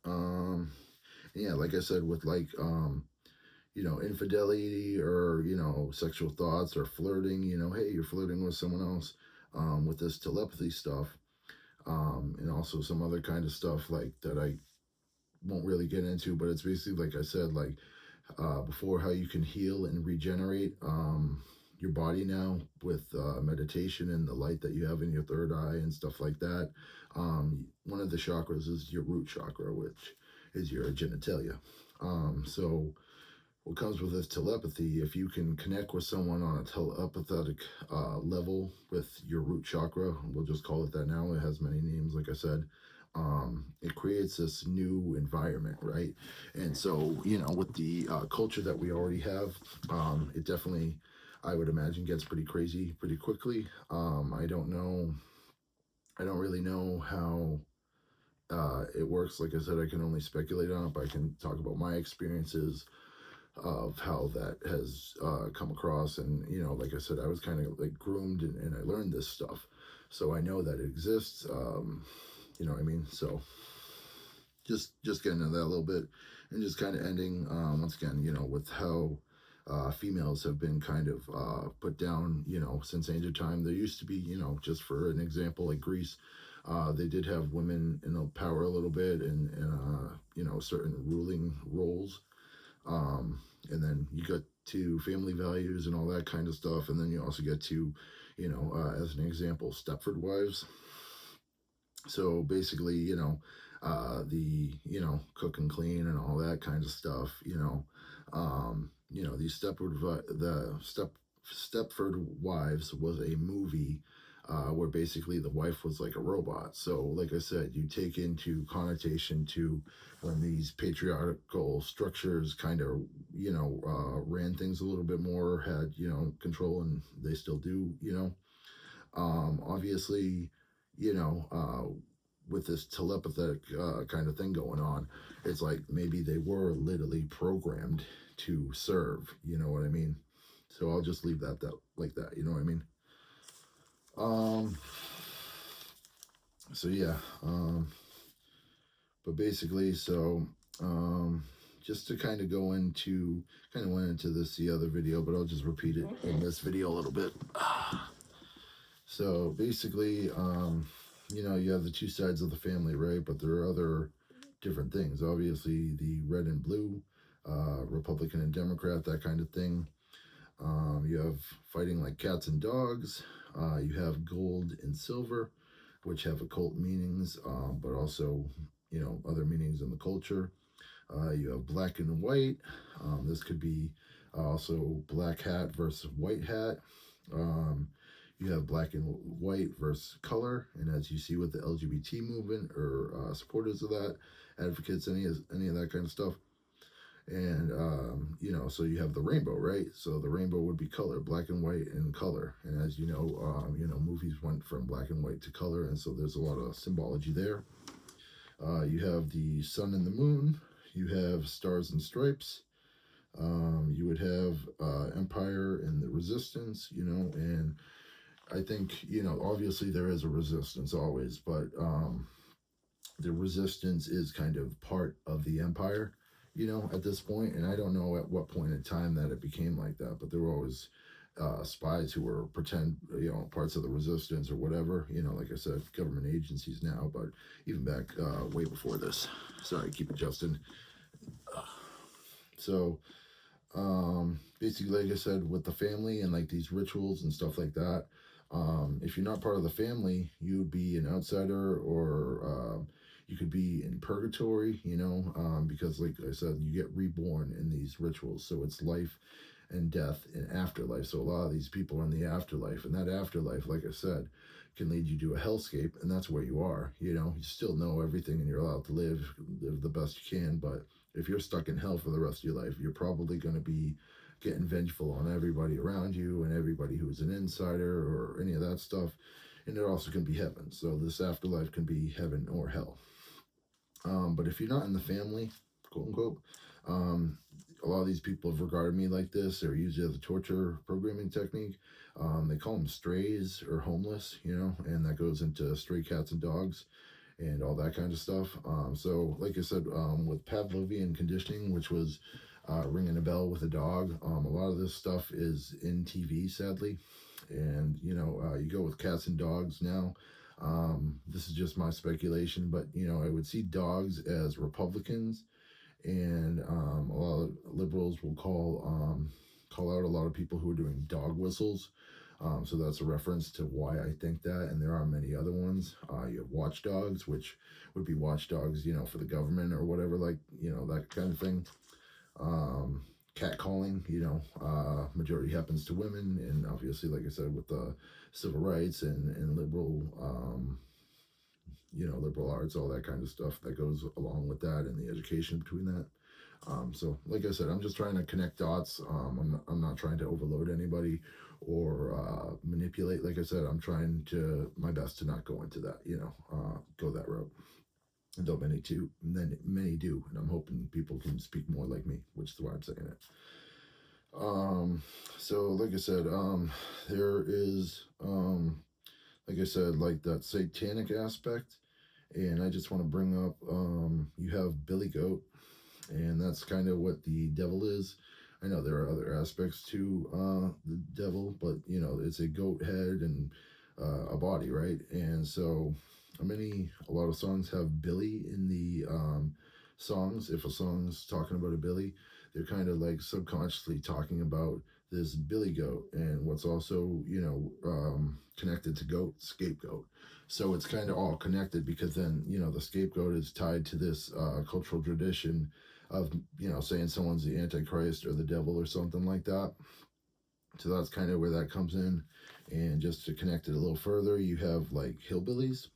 Um, yeah, like I said, with like infidelity, or sexual thoughts, or flirting. Hey, you're flirting with someone else. With this telepathy stuff, and also some other kind of stuff like that I won't really get into, but it's basically, like I said, like before, how you can heal and regenerate your body now with meditation and the light that you have in your third eye and stuff like that. One of the chakras is your root chakra, which is your genitalia. So what comes with this telepathy, if you can connect with someone on a telepathic level with your root chakra, we'll just call it that now, it has many names, like I said, it creates this new environment, right? And so, with the culture that we already have, it definitely, I would imagine, gets pretty crazy pretty quickly. I don't know, I don't really know how it works. Like I said, I can only speculate on it, but I can talk about my experiences of how that has come across. And like I said, I was kind of like groomed, and I learned this stuff, so I know that it exists. You know what I mean? So just getting into that a little bit, and just kind of ending once again, with how females have been kind of put down, since ancient time. There used to be, just for an example, like Greece, they did have women in power a little bit, and certain ruling roles. And then you get to family values and all that kind of stuff, and then you also get to, as an example, Stepford wives. So basically, the cook and clean and all that kind of stuff. These Stepford Wives was a movie where basically the wife was like a robot. So, like I said, you take into connotation to when these patriarchal structures kind of, ran things a little bit more, had, control, and they still do, obviously, you know, uh, with this telepathic kind of thing going on, it's like maybe they were literally programmed to serve. You know what I mean? So I'll just leave that like that. You know what I mean? Um. So yeah. But basically, so um, just to kind of go into, kind of went into this the other video, but I'll just repeat it in this video a little bit. So basically, you have the two sides of the family, right? But there are other different things. Obviously, the red and blue, Republican and Democrat, that kind of thing. You have fighting like cats and dogs. You have gold and silver, which have occult meanings, but also, other meanings in the culture. You have black and white. This could be also black hat versus white hat. Um, you have black and white versus color, and as you see with the LGBT movement or supporters of that, advocates, any of that kind of stuff. And so you have the rainbow, right? So the rainbow would be color, black and white and color. And as movies went from black and white to color, and so there's a lot of symbology there. You have the sun and the moon. You have stars and stripes. You would have empire and the resistance, and I think, obviously there is a resistance always, but the resistance is kind of part of the empire, at this point. And I don't know at what point in time that it became like that, but there were always spies who were pretend, parts of the resistance or whatever, like I said, government agencies now, but even back way before this. Sorry, keep adjusting. So, basically, like I said, with the family and like these rituals and stuff like that, if you're not part of the family, you would be an outsider, or you could be in purgatory, because like I said, you get reborn in these rituals. So it's life and death and afterlife. So a lot of these people are in the afterlife, and that afterlife, like I said, can lead you to a hellscape, and that's where you are. You still know everything, and you're allowed to live the best you can, but if you're stuck in hell for the rest of your life, you're probably going to be getting vengeful on everybody around you and everybody who's an insider or any of that stuff. And it also can be heaven. So this afterlife can be heaven or hell. But if you're not in the family, quote unquote, a lot of these people have regarded me like this. They're used as a torture programming technique. They call them strays or homeless, and that goes into stray cats and dogs and all that kind of stuff. So, like I said, with Pavlovian conditioning, which was ringing a bell with a dog, a lot of this stuff is in TV, sadly. And, you go with cats and dogs now. This is just my speculation, but, I would see dogs as Republicans, and a lot of liberals will call out a lot of people who are doing dog whistles. So that's a reference to why I think that, and there are many other ones. You have watchdogs, which would be watchdogs, for the government or whatever, like, that kind of thing. Catcalling, majority happens to women, and obviously, like I said, with the civil rights and liberal, liberal arts, all that kind of stuff that goes along with that, and the education between that. So, like I said, I'm just trying to connect dots. I'm not trying to overload anybody or manipulate. Like I said, I'm trying to my best to not go into that, go that route. And though many do, and I'm hoping people can speak more like me, which is why I'm saying it. So like I said, there is, like I said, like that satanic aspect, And I just want to bring up, you have Billy Goat, and that's kind of what the devil is. I know there are other aspects to the devil, but it's a goat head and a body, right? And so, a lot of songs have Billy in the songs. If a song's talking about a Billy, they're kind of like subconsciously talking about this Billy goat, and what's also connected to goat, scapegoat. So it's kind of all connected, because then the scapegoat is tied to this cultural tradition of saying someone's the antichrist or the devil or something like that. So that's kind of where that comes in. And just to connect it a little further, you have like hillbillies.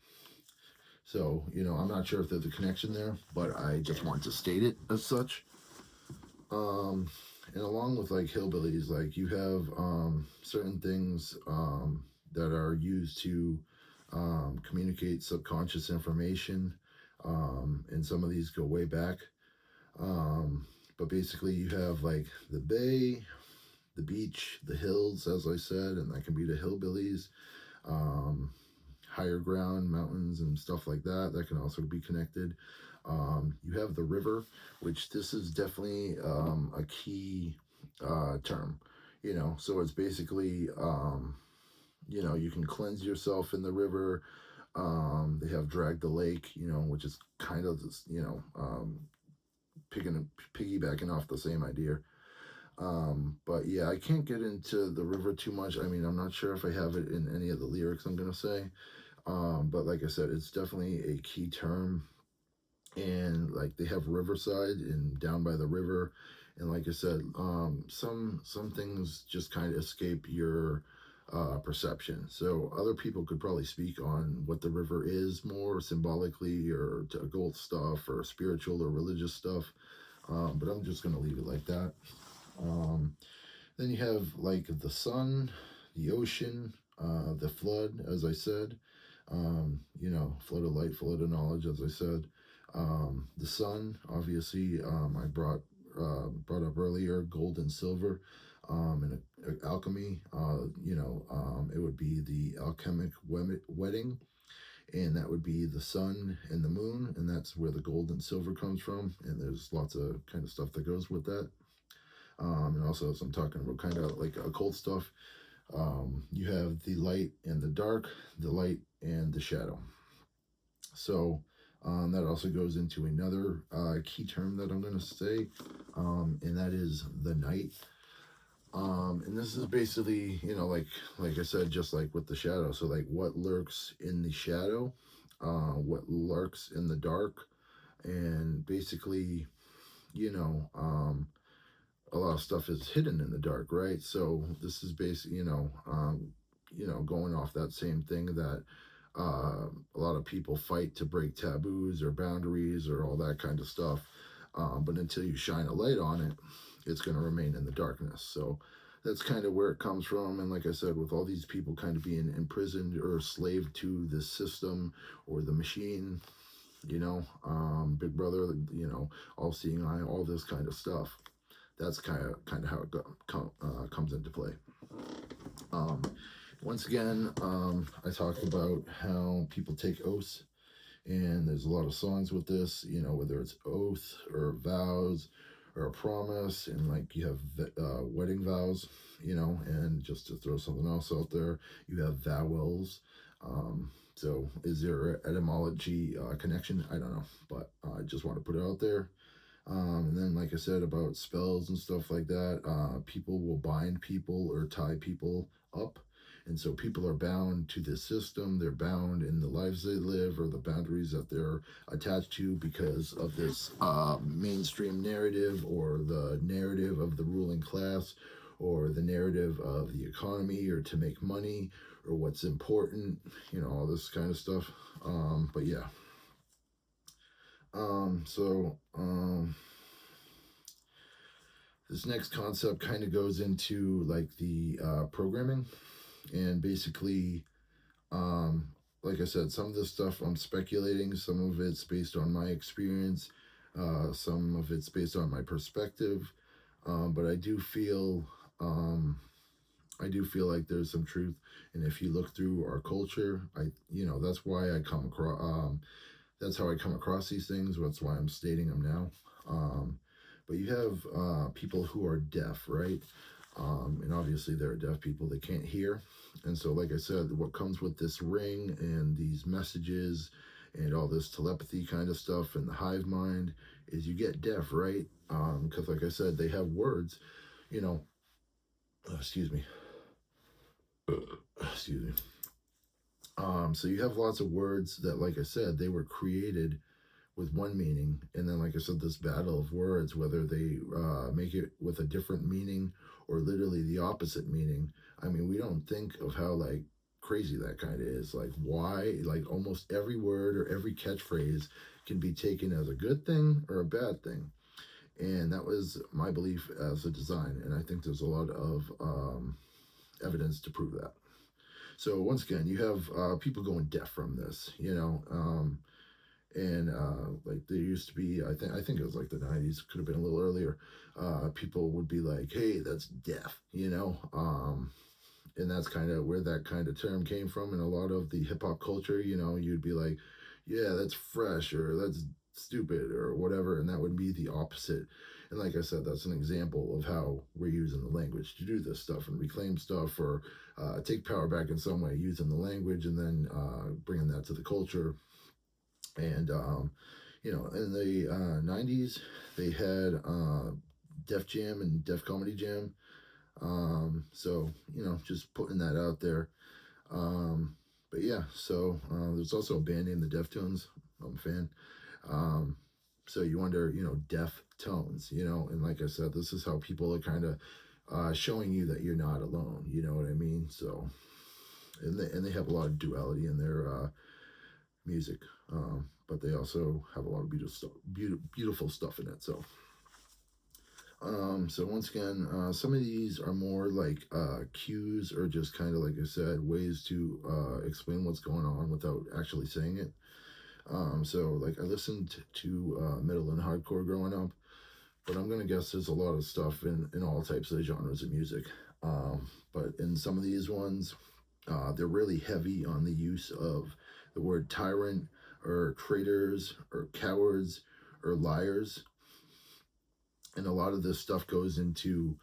So I'm not sure if there's a connection there, but I just want to state it as such. um and along with like hillbillies, like you have certain things that are used to communicate subconscious information, and some of these go way back. um but basically you have like the bay, the beach, the hills, as I said, and that can be the hillbillies. um Higher ground, mountains, and stuff like that. That can also be connected. You have the river, which this is definitely a key term. So it's basically, you can cleanse yourself in the river. They have drag the lake, which is kind of this, piggybacking off the same idea. But yeah, I can't get into the river too much. I mean, I'm not sure if I have it in any of the lyrics I'm gonna say. But like I said, it's definitely a key term. And like they have Riverside and down by the river. And like I said, some things just kind of escape your perception. So other people could probably speak on what the river is more symbolically, or to occult stuff, or spiritual or religious stuff. But I'm just gonna leave it like that. Um, then you have like the sun, the ocean, the flood, as I said. Flood of light, flood of knowledge, as I said. The sun, obviously, I brought up earlier, gold and silver. And alchemy, it would be the alchemic wedding, and that would be the sun and the moon, and that's where the gold and silver comes from. And there's lots of kind of stuff that goes with that. And also, as I'm talking about kind of like occult stuff, you have the light and the dark, the light and the shadow. So that also goes into another key term that I'm going to say, and that is the night. And this is basically, like I said, just like with the shadow. So like what lurks in the shadow, what lurks in the dark, and basically, you know, um, a lot of stuff is hidden in the dark, right? So this is basically, going off that same thing that a lot of people fight to break taboos or boundaries or all that kind of stuff. But until you shine a light on it, it's going to remain in the darkness. So that's kind of where it comes from. And like I said, with all these people kind of being imprisoned or slave to the system or the machine, Big Brother, all seeing eye, all this kind of stuff. That's kind of how it comes into play. Um, Once again, I talked about how people take oaths, and there's a lot of songs with this. Whether it's oath or vows or a promise, and like you have wedding vows. And just to throw something else out there, you have vowels. So is there an etymology connection? I don't know, but I just want to put it out there. And then, like I said, about spells and stuff like that, people will bind people or tie people up. And so people are bound to this system. They're bound in the lives they live or the boundaries that they're attached to because of this mainstream narrative, or the narrative of the ruling class, or the narrative of the economy, or to make money, or what's important, all this kind of stuff. But yeah. This next concept kind of goes into like the programming, and basically, um, like I said, some of this stuff I'm speculating, some of it's based on my experience, some of it's based on my perspective, but I do feel like there's some truth, and if you look through our culture, that's why I come across. that's how I come across these things. That's why I'm stating them now. Um, but you have people who are deaf, right? And obviously there are deaf people that can't hear. And so, like I said, what comes with this ring and these messages and all this telepathy kind of stuff and the hive mind is you get deaf, right? Because, like I said, they have words, you know, excuse me, excuse me. So you have lots of words that, like I said, they were created with one meaning, and then, like I said, this battle of words, whether they make it with a different meaning or literally the opposite meaning. I mean, we don't think of how like crazy that kind of is. Like, why? Like, almost every word or every catchphrase can be taken as a good thing or a bad thing, and that was my belief as a design. And I think there's a lot of evidence to prove that. So once again, you have people going deaf from this, and like there used to be, I think it was like the '90s, could have been a little earlier. People would be like, "Hey, that's deaf," and that's kind of where that kind of term came from. In a lot of the hip hop culture, you'd be like, "Yeah, that's fresh," or "That's stupid," or whatever, and that would be the opposite. And like I said, that's an example of how we're using the language to do this stuff and reclaim stuff, or take power back in some way, using the language and then bringing that to the culture. And in the '90s, they had Def Jam and Def Comedy Jam. So just putting that out there. Um, but yeah, so there's also a band named the Deftones. I'm a fan. Um, so you wonder, Def Tones, and like I said, this is how people are kind of showing you that you're not alone. You know what I mean? So, and they have a lot of duality in their music, but they also have a lot of beautiful stuff in it. So once again, some of these are more like cues or just kind of like I said, ways to explain what's going on without actually saying it. So like I listened to metal and hardcore growing up, but I'm gonna guess there's a lot of stuff in all types of genres of music. But in some of these ones, they're really heavy on the use of the word tyrant or traitors or cowards or liars. And a lot of this stuff goes into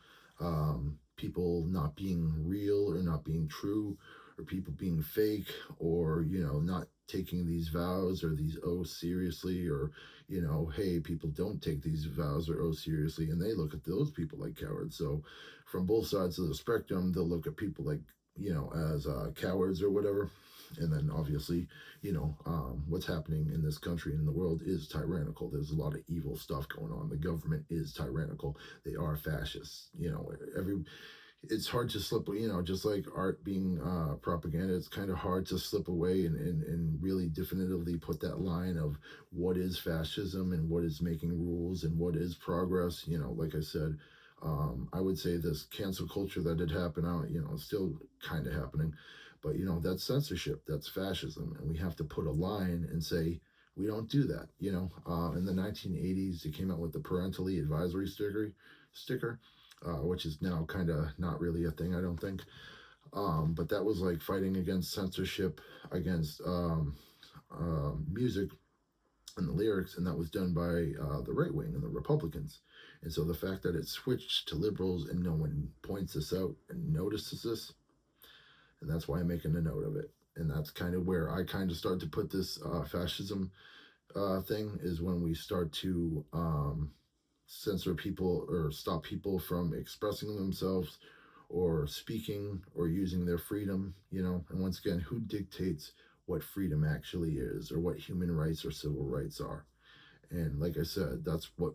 people not being real or not being true, or people being fake, or not taking these vows or these oaths seriously, or hey, people don't take these vows or oaths seriously, and they look at those people like cowards. So from both sides of the spectrum, they'll look at people like as cowards or whatever. And then obviously, what's happening in this country and in the world is tyrannical. There's a lot of evil stuff going on. The government is tyrannical. They are fascists. It's hard to slip, just like art being propaganda, it's kind of hard to slip away and really definitively put that line of what is fascism and what is making rules and what is progress. Like I said, I would say this cancel culture that had happened out, it's still kind of happening, but that's censorship, that's fascism, and we have to put a line and say we don't do that. In the 1980s, they came out with the parentally advisory sticker, which is now kind of not really a thing, I don't think. But that was like fighting against censorship, against music and the lyrics, and that was done by the right wing and the Republicans. And so the fact that it switched to liberals and no one points this out and notices this, and that's why I'm making a note of it. And that's kind of where I kind of start to put this fascism thing, is when we start to censor people or stop people from expressing themselves or speaking or using their freedom, and once again, who dictates what freedom actually is or what human rights or civil rights are? And like I said, that's what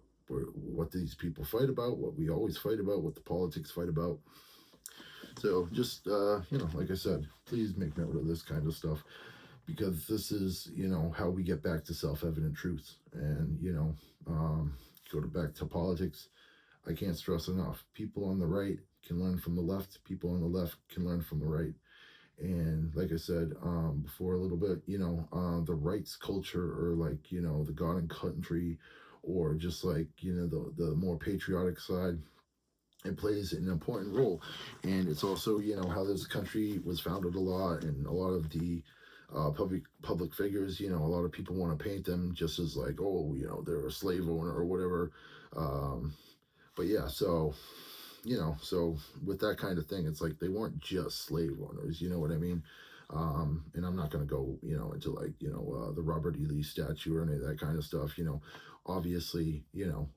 these people fight about, what we always fight about, what the politics fight about. So just like I said, please make note of this kind of stuff, because this is how we get back to self-evident truths. And go back to politics, I can't stress enough, people on the right can learn from the left, people on the left can learn from the right. And like I said before a little bit, the rights culture, or like the God and country, or just like the more patriotic side, it plays an important role. And it's also how this country was founded a lot, and a lot of the public figures. You know, a lot of people want to paint them just as like, oh, you know, they're a slave owner or whatever. Um, but yeah, so you know, so with that kind of thing, it's like they weren't just slave owners. You know what I mean? And I'm not going to go, you know, into like, you know, the Robert E. Lee statue or any of that kind of stuff. You know, obviously, you know,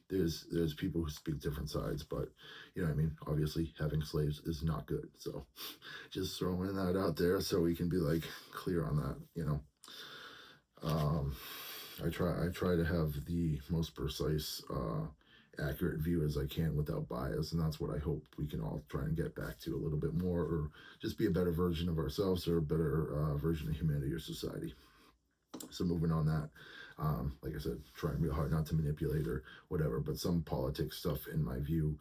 there's people who speak different sides, but you know what I mean. Obviously, having slaves is not good. So, just throwing that out there so we can be like clear on that. You know, um, I try to have the most precise, accurate view as I can without bias, and that's what I hope we can all try and get back to a little bit more, or just be a better version of ourselves or a better version of humanity or society. So moving on that, like I said, trying real hard not to manipulate or whatever, but some politics stuff, in my view,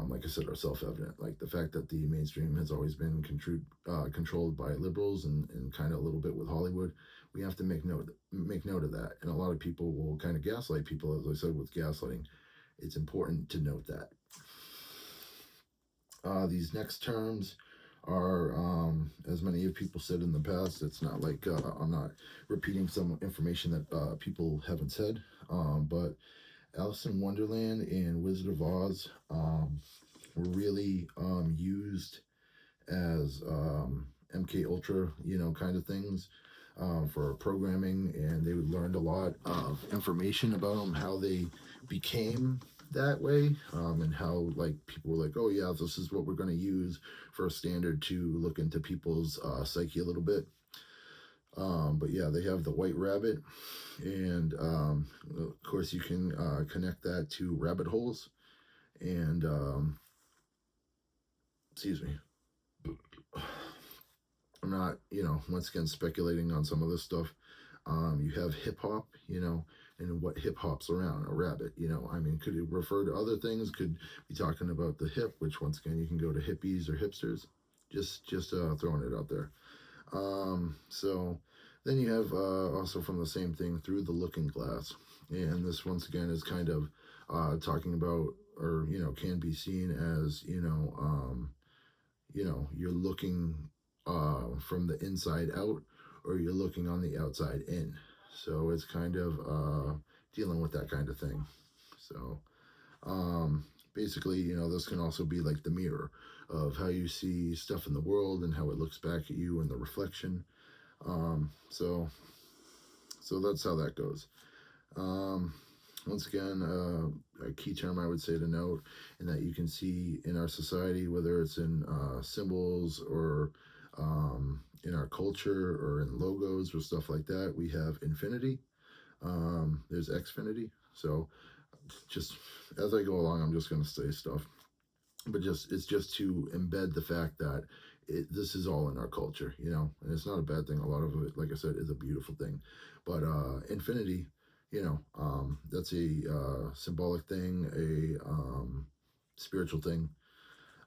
like I said, are self-evident. Like the fact that the mainstream has always been controlled by liberals and kind of a little bit with Hollywood. We have to make note of that. And a lot of people will kind of gaslight people, as I said, with gaslighting. It's important to note that. These next terms are, as many of people said in the past, it's not like I'm not repeating some information that people haven't said, but Alice in Wonderland and Wizard of Oz were really used as MK Ultra, you know, kind of things for programming, and they learned a lot of information about them, how they became that way, and how like people were like, oh yeah, this is what we're going to use for a standard to look into people's psyche a little bit. But yeah, they have the White Rabbit, and of course you can connect that to rabbit holes, and excuse me, I'm not, you know, once again speculating on some of this stuff. You have hip hop, you know, and what hip hop's around a rabbit, you know. I mean, could it refer to other things? Could be talking about the hip, which once again you can go to hippies or hipsters. Just throwing it out there. So then you have also from the same thing, Through the Looking Glass, and this once again is kind of talking about, or you know, can be seen as, you know, you're looking from the inside out, or you're looking on the outside in. So it's kind of dealing with that kind of thing. So basically, you know, this can also be like the mirror of how you see stuff in the world and how it looks back at you and the reflection. So that's how that goes. Once again, a key term I would say to note, and that you can see in our society, whether it's in symbols or in our culture or in logos or stuff like that, we have infinity. There's Xfinity. So just as I go along, I'm just going to say stuff, but it's just to embed the fact that this is all in our culture, you know, and it's not a bad thing. A lot of it, like I said, is a beautiful thing. But infinity, you know, that's a symbolic thing, a spiritual thing.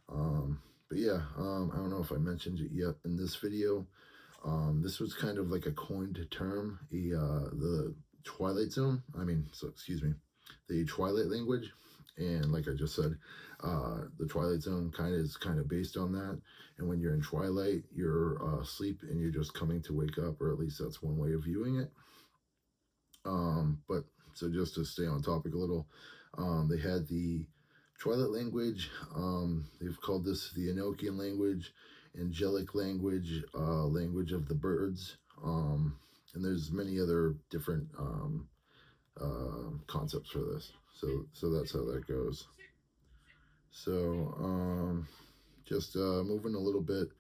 But yeah, I don't know if I mentioned it yet in this video. This was kind of like a coined term, the Twilight Zone. So excuse me, the Twilight language, and like I just said, the Twilight Zone is kind of based on that. And when you're in Twilight, you're asleep and you're just coming to wake up, or at least that's one way of viewing it. But so just to stay on topic a little, they had the Twilight language. They've called this the Enochian language, angelic language, language of the birds, and there's many other different concepts for this. So that's how that goes. So just moving a little bit.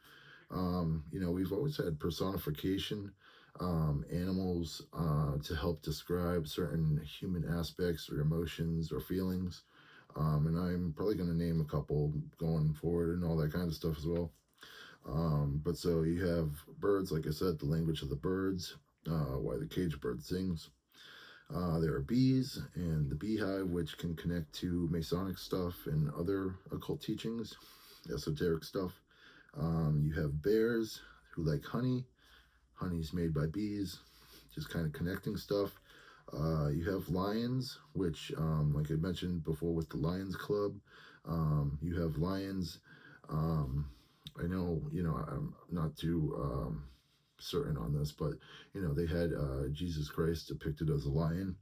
You know, we've always had personification, animals to help describe certain human aspects or emotions or feelings. And I'm probably going to name a couple going forward and all that kind of stuff as well. But so you have birds, like I said, the language of the birds, why the caged bird sings. There are bees and the beehive, which can connect to Masonic stuff and other occult teachings, esoteric stuff. You have bears who like honey. Honey's made by bees, just kind of connecting stuff. You have lions, which, like I mentioned before with the Lions Club, you have lions. I know, you know, I'm not too certain on this, but they had Jesus Christ depicted as a lion.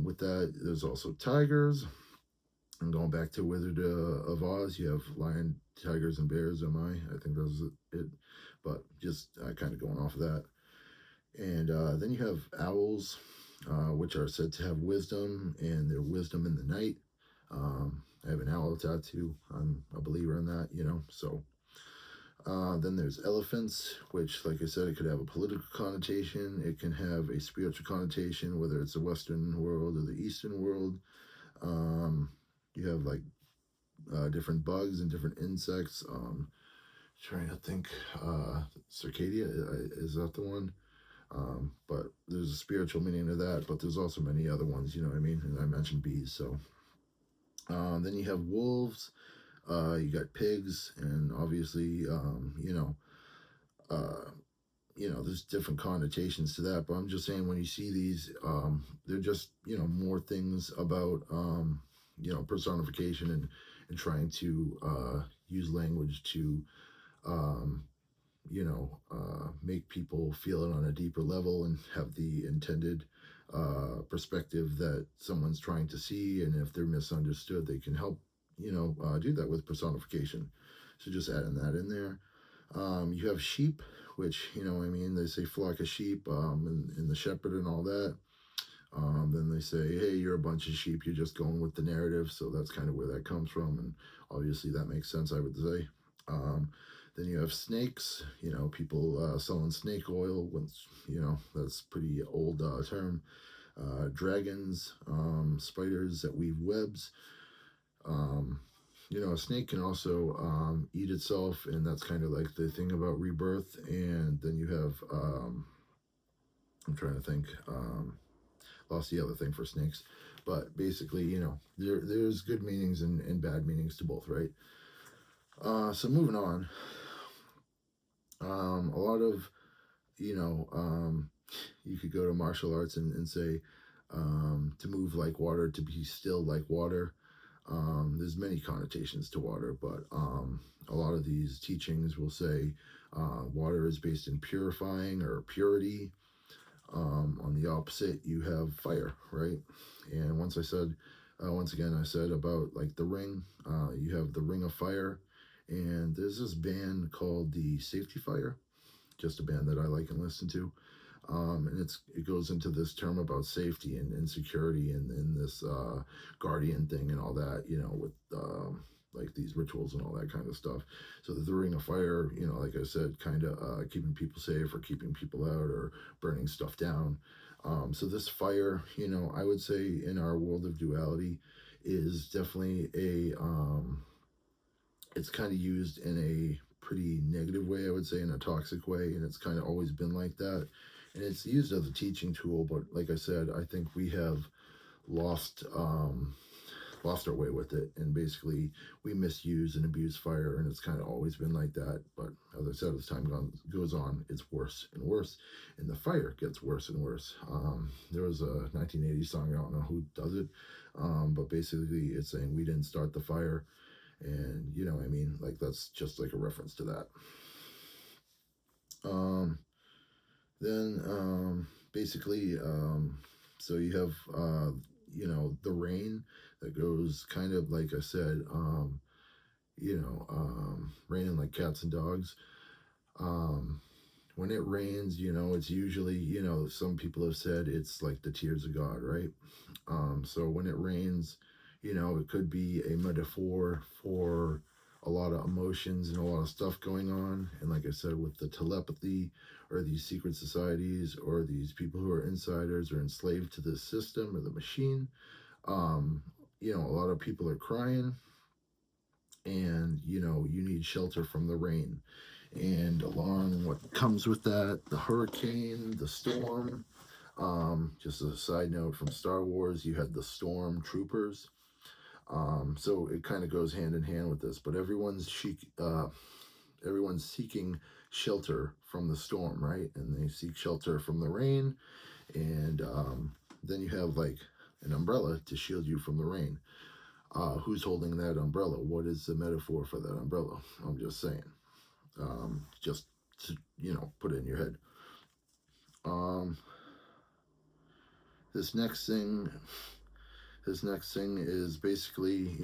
With that, there's also tigers. And going back to Wizard of Oz, you have lion, tigers, and bears. I think that was it. But just kind of going off of that. And then you have owls, which are said to have wisdom, and their wisdom in the night. I have an owl tattoo. I'm a believer in that, So then there's elephants, which, like I said, it could have a political connotation. It can have a spiritual connotation, whether it's the Western world or the Eastern world. You have like different bugs and different insects. Trying to think, Circadia, is that the one? But there's a spiritual meaning to that, but there's also many other ones, you know what I mean? And I mentioned bees, so. Then you have wolves, you got pigs, and obviously, there's different connotations to that, but I'm just saying when you see these, they're just, more things about, personification and trying to use language to, um, make people feel it on a deeper level and have the intended perspective that someone's trying to see. And if they're misunderstood, they can help, do that with personification. So just adding that in there. You have sheep, which, they say flock of sheep, and the shepherd and all that. Then they say, hey, you're a bunch of sheep, you're just going with the narrative. So that's kind of where that comes from. And obviously that makes sense, I would say. Then you have snakes, people selling snake oil, once, that's pretty old term. Dragons, spiders that weave webs. A snake can also eat itself, and that's kind of like the thing about rebirth. And then you have, I'm trying to think, lost the other thing for snakes. But basically, there's good meanings and bad meanings to both, right? So moving on. A lot of, you could go to martial arts and say to move like water, to be still like water. There's many connotations to water, but a lot of these teachings will say water is based in purifying or purity. On the opposite, you have fire, right? And once again, I said about like the ring. You have the Ring of Fire, and there's this band called the Safety Fire, just a band that I like and listen to. And it goes into this term about safety and security and this guardian thing and all that, with like these rituals and all that kind of stuff. So the Ring of Fire, like I said, kind of keeping people safe or keeping people out or burning stuff down. So this fire, I would say in our world of duality is definitely it's kind of used in a pretty negative way, I would say, in a toxic way, and it's kind of always been like that. And it's used as a teaching tool, but like I said, I think we have lost our way with it, and basically we misuse and abuse fire, and it's kind of always been like that. But as I said, as time goes on, it's worse and worse, and the fire gets worse and worse. There was a 1980s song, I don't know who does it, but basically it's saying we didn't start the fire, and like that's just like a reference to that. Then basically, so you have the rain that goes kind of like I said, raining like cats and dogs. When it rains, it's usually, some people have said it's like the tears of God, right? So when it rains, it could be a metaphor for a lot of emotions and a lot of stuff going on. And like I said, with the telepathy or these secret societies or these people who are insiders or enslaved to the system or the machine, a lot of people are crying, and you need shelter from the rain. And along what comes with that, the hurricane, the storm. Just a side note from Star Wars, you had the storm troopers. So it kind of goes hand in hand with this, but everyone's seeking shelter from the storm, right? And they seek shelter from the rain, and then you have like an umbrella to shield you from the rain. Who's holding that umbrella? What is the metaphor for that umbrella? I'm just saying. Just to, put it in your head. Um, this next thing, is basically,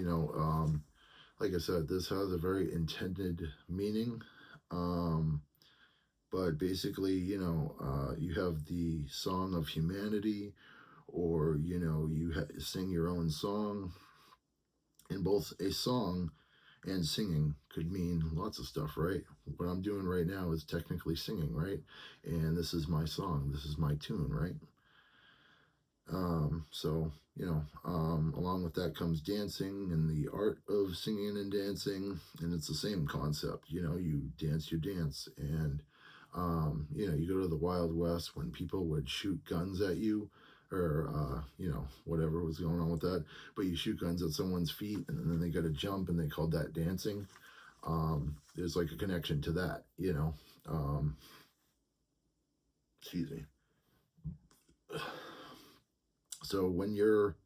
like I said, this has a very intended meaning. Um, but basically, you have the song of humanity, or you sing your own song, and both a song and singing could mean lots of stuff, right? What I'm doing right now is technically singing, right? And this is my song, this is my tune, right? So, along with that comes dancing and the art of singing and dancing, and it's the same concept. You dance your dance, and you go to the Wild West when people would shoot guns at you, or whatever was going on with that. But you shoot guns at someone's feet, and then they got to jump, and they called that dancing. There's like a connection to that, excuse me. So when you're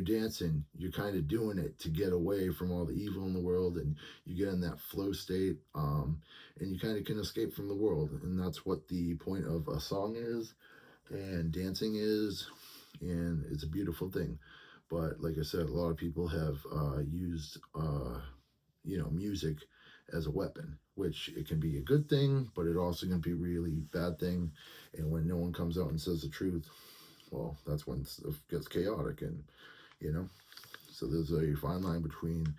dancing, you're kind of doing it to get away from all the evil in the world, and you get in that flow state, and you kind of can escape from the world. And that's what the point of a song is, and dancing is, and it's a beautiful thing. But like I said, a lot of people have used music as a weapon, which it can be a good thing, but it also can be a really bad thing. And when no one comes out and says the truth, well, that's when stuff gets chaotic. And you know so there's a fine line between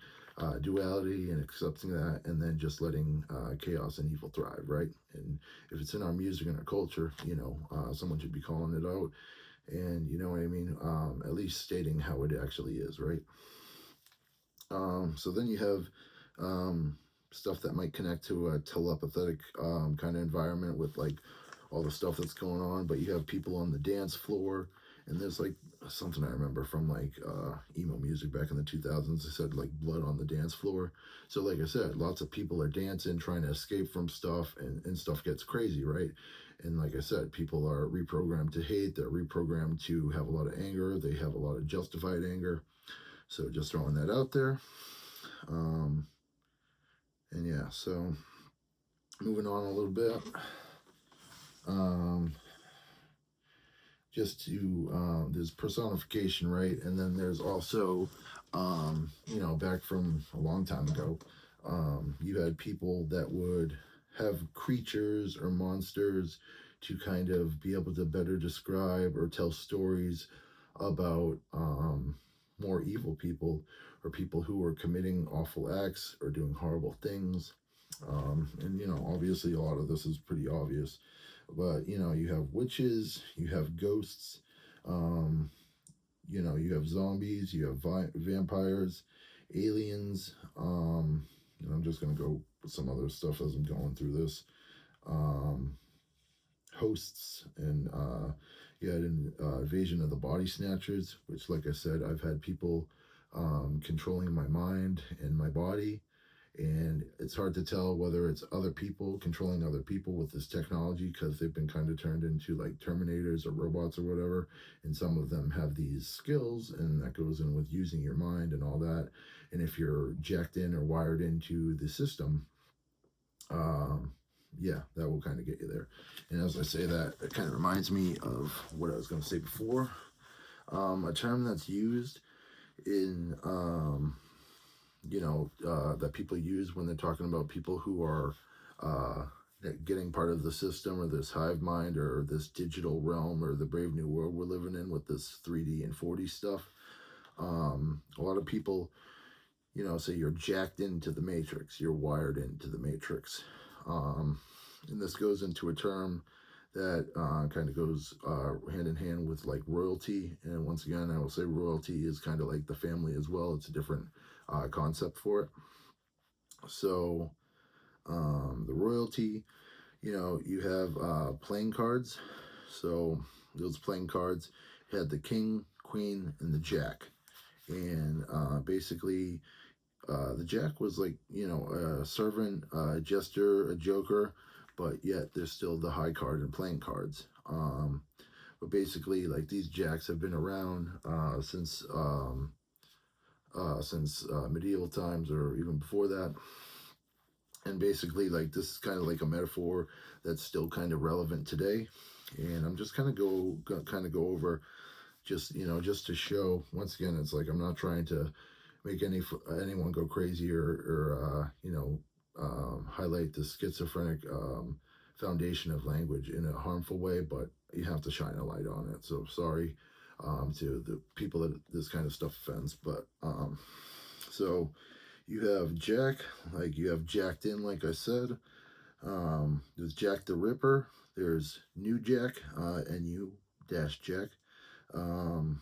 duality and accepting that, and then just letting chaos and evil thrive, right? And if it's in our music and our culture, someone should be calling it out, and you know what I mean, at least stating how it actually is, right? So then you have stuff that might connect to a telepathic kind of environment with like all the stuff that's going on, but you have people on the dance floor, and there's like something I remember from like emo music back in the 2000s. They said like blood on the dance floor. So like I said, lots of people are dancing, trying to escape from stuff, and stuff gets crazy, right? And like I said, people are reprogrammed to hate. They're reprogrammed to have a lot of anger. They have a lot of justified anger. So just throwing that out there. And yeah, so moving on a little bit. Just to there's personification, right? And then there's also back from a long time ago, you had people that would have creatures or monsters to kind of be able to better describe or tell stories about more evil people, or people who were committing awful acts or doing horrible things. And obviously a lot of this is pretty obvious, but you have witches, you have ghosts, you have zombies, you have vampires, aliens. And I'm just gonna go with some other stuff as I'm going through this. Hosts, and you had an invasion of the body snatchers, which, like I said, I've had people controlling my mind and my body, and it's hard to tell whether it's other people controlling other people with this technology, because they've been kind of turned into like Terminators or robots or whatever, and some of them have these skills, and that goes in with using your mind and all that. And if you're jacked in or wired into the system, yeah, that will kind of get you there. And as I say that, it kind of reminds me of what I was going to say before. A term that's used in that people use when they're talking about people who are getting part of the system, or this hive mind, or this digital realm, or the brave new world we're living in with this 3D and 4D stuff. A lot of people, say you're jacked into the matrix, you're wired into the matrix. And this goes into a term that kind of goes hand in hand with like royalty. And once again, I will say royalty is kind of like the family as well. It's a different concept for it. So the royalty, you have playing cards. So those playing cards had the king, queen, and the jack. And basically, the jack was like, a servant, a jester, a joker, but yet there's still the high card and playing cards. But basically, like, these jacks have been around since medieval times, or even before that. And basically, like, this is kind of like a metaphor that's still kind of relevant today. And I'm just kind of go over, just, just to show, once again, it's like I'm not trying to make anyone go crazy, or highlight the schizophrenic foundation of language in a harmful way, but you have to shine a light on it. So sorry to the people that this kind of stuff offends, but so you have Jack, like you have Jacked In, like I said. There's Jack the Ripper. There's New Jack, NU dash Jack. Um,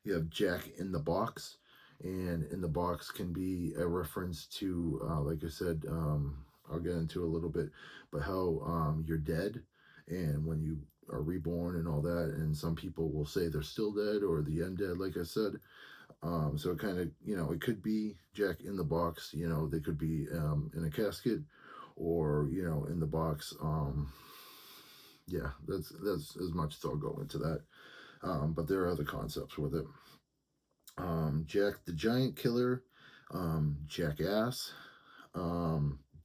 you have Jack in the Box, and in the box can be a reference to, like I said, I'll get into a little bit, but how you're dead, and when you are reborn and all that, and some people will say they're still dead or the undead, like I said. So it kind of, it could be Jack in the Box. They could be in a casket, or in the box. Yeah, that's as much as I'll go into that. But there are other concepts with it. Jack the Giant Killer, Jackass,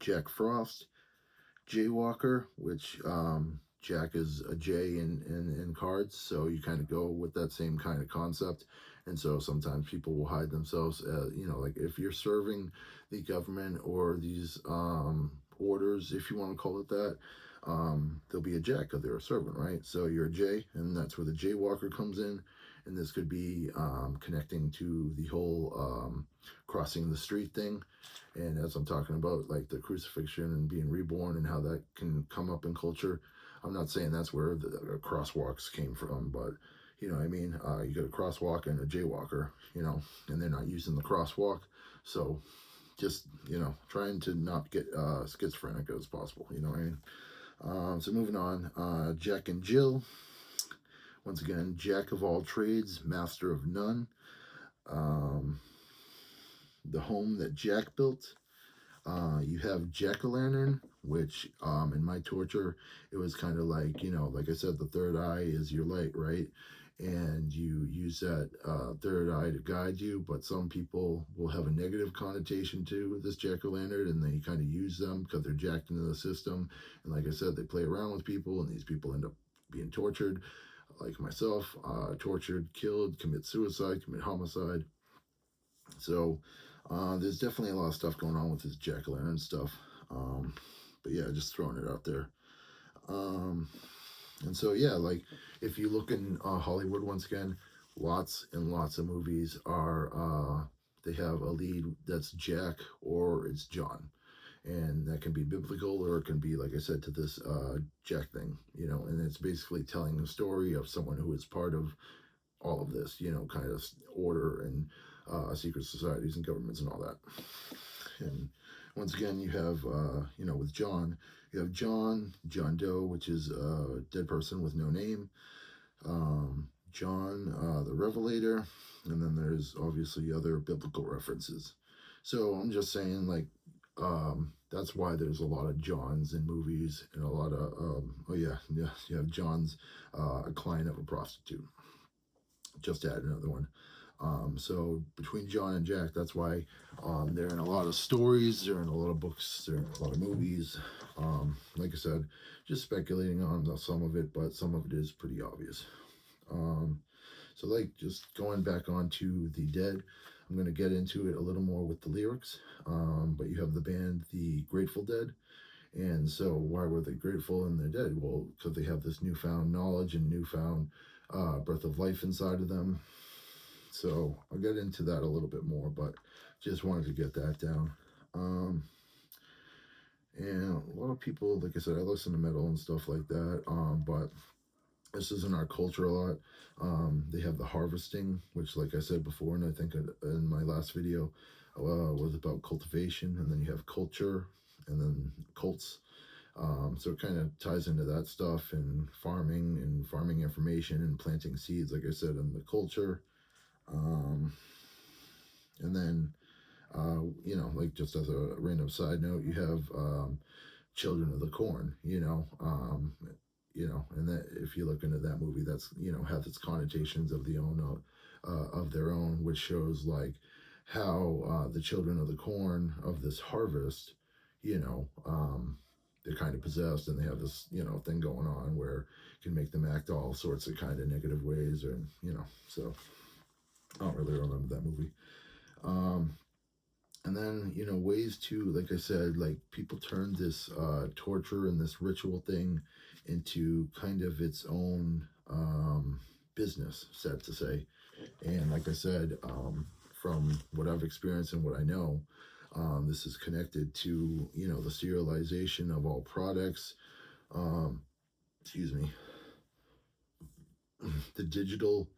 Jack Frost, Jaywalker, which Jack is a J in cards, so you kind of go with that same kind of concept. And so sometimes people will hide themselves, like if you're serving the government or these orders, if you want to call it that, there'll be a Jack because they're a servant, right? So you're a J, and that's where the Jaywalker comes in. And this could be connecting to the whole crossing the street thing. And as I'm talking about, like the crucifixion and being reborn and how that can come up in culture, I'm not saying that's where the crosswalks came from, but you know what I mean? You got a crosswalk and a jaywalker, and they're not using the crosswalk. So just, trying to not get schizophrenic as possible, you know what I mean? So moving on, Jack and Jill. Once again, Jack of all trades, master of none. Um, the home that Jack built. You have Jack-o'-lantern, which in my torture, it was kind of like, like I said, the third eye is your light, right? And you use that third eye to guide you, but some people will have a negative connotation to this jack-o'-lantern, and they kind of use them because they're jacked into the system. And like I said, they play around with people, and these people end up being tortured, like myself, tortured, killed, commit suicide, commit homicide. So there's definitely a lot of stuff going on with this jack-o'-lantern stuff. But yeah, just throwing it out there. And so yeah, like if you look in Hollywood, once again, lots and lots of movies are they have a lead that's Jack or it's John. And that can be biblical, or it can be, like I said, to this Jack thing, and it's basically telling the story of someone who is part of all of this, kind of order and secret societies and governments and all that. And once again, you have, with John, you have John Doe, which is a dead person with no name, John the Revelator, and then there's obviously other biblical references. So I'm just saying, like, that's why there's a lot of Johns in movies, and a lot of, you have John's a client of a prostitute. Just to add another one. So between John and Jack, that's why they're in a lot of stories, they're in a lot of books, they're in a lot of movies. Like I said, just speculating on some of it, but some of it is pretty obvious. So like just going back onto the Dead, I'm going to get into it a little more with the lyrics. But you have the band, the Grateful Dead. And so why were they grateful and they're dead? Well, because they have this newfound knowledge and newfound breath of life inside of them. So I'll get into that a little bit more, but just wanted to get that down. And a lot of people, like I said, I listen to metal and stuff like that, but this is in our culture a lot. They have the harvesting, which, like I said before, and I think in my last video, was about cultivation, and then you have culture, and then cults. So it kind of ties into that stuff, and farming information and planting seeds, like I said, in the culture. And then, like just as a random side note, you have Children of the Corn, and that if you look into that movie, that's, has its connotations of of their own, which shows like how the children of the corn of this harvest, you know, they're kind of possessed and they have this, thing going on where it can make them act all sorts of kind of negative ways, or, so I don't really remember that movie. Um, and then, ways to, like I said, like people turn this torture and this ritual thing into kind of its own business, sad to say. And like I said, from what I've experienced and what I know, this is connected to, the serialization of all products. Um, excuse me, the digital,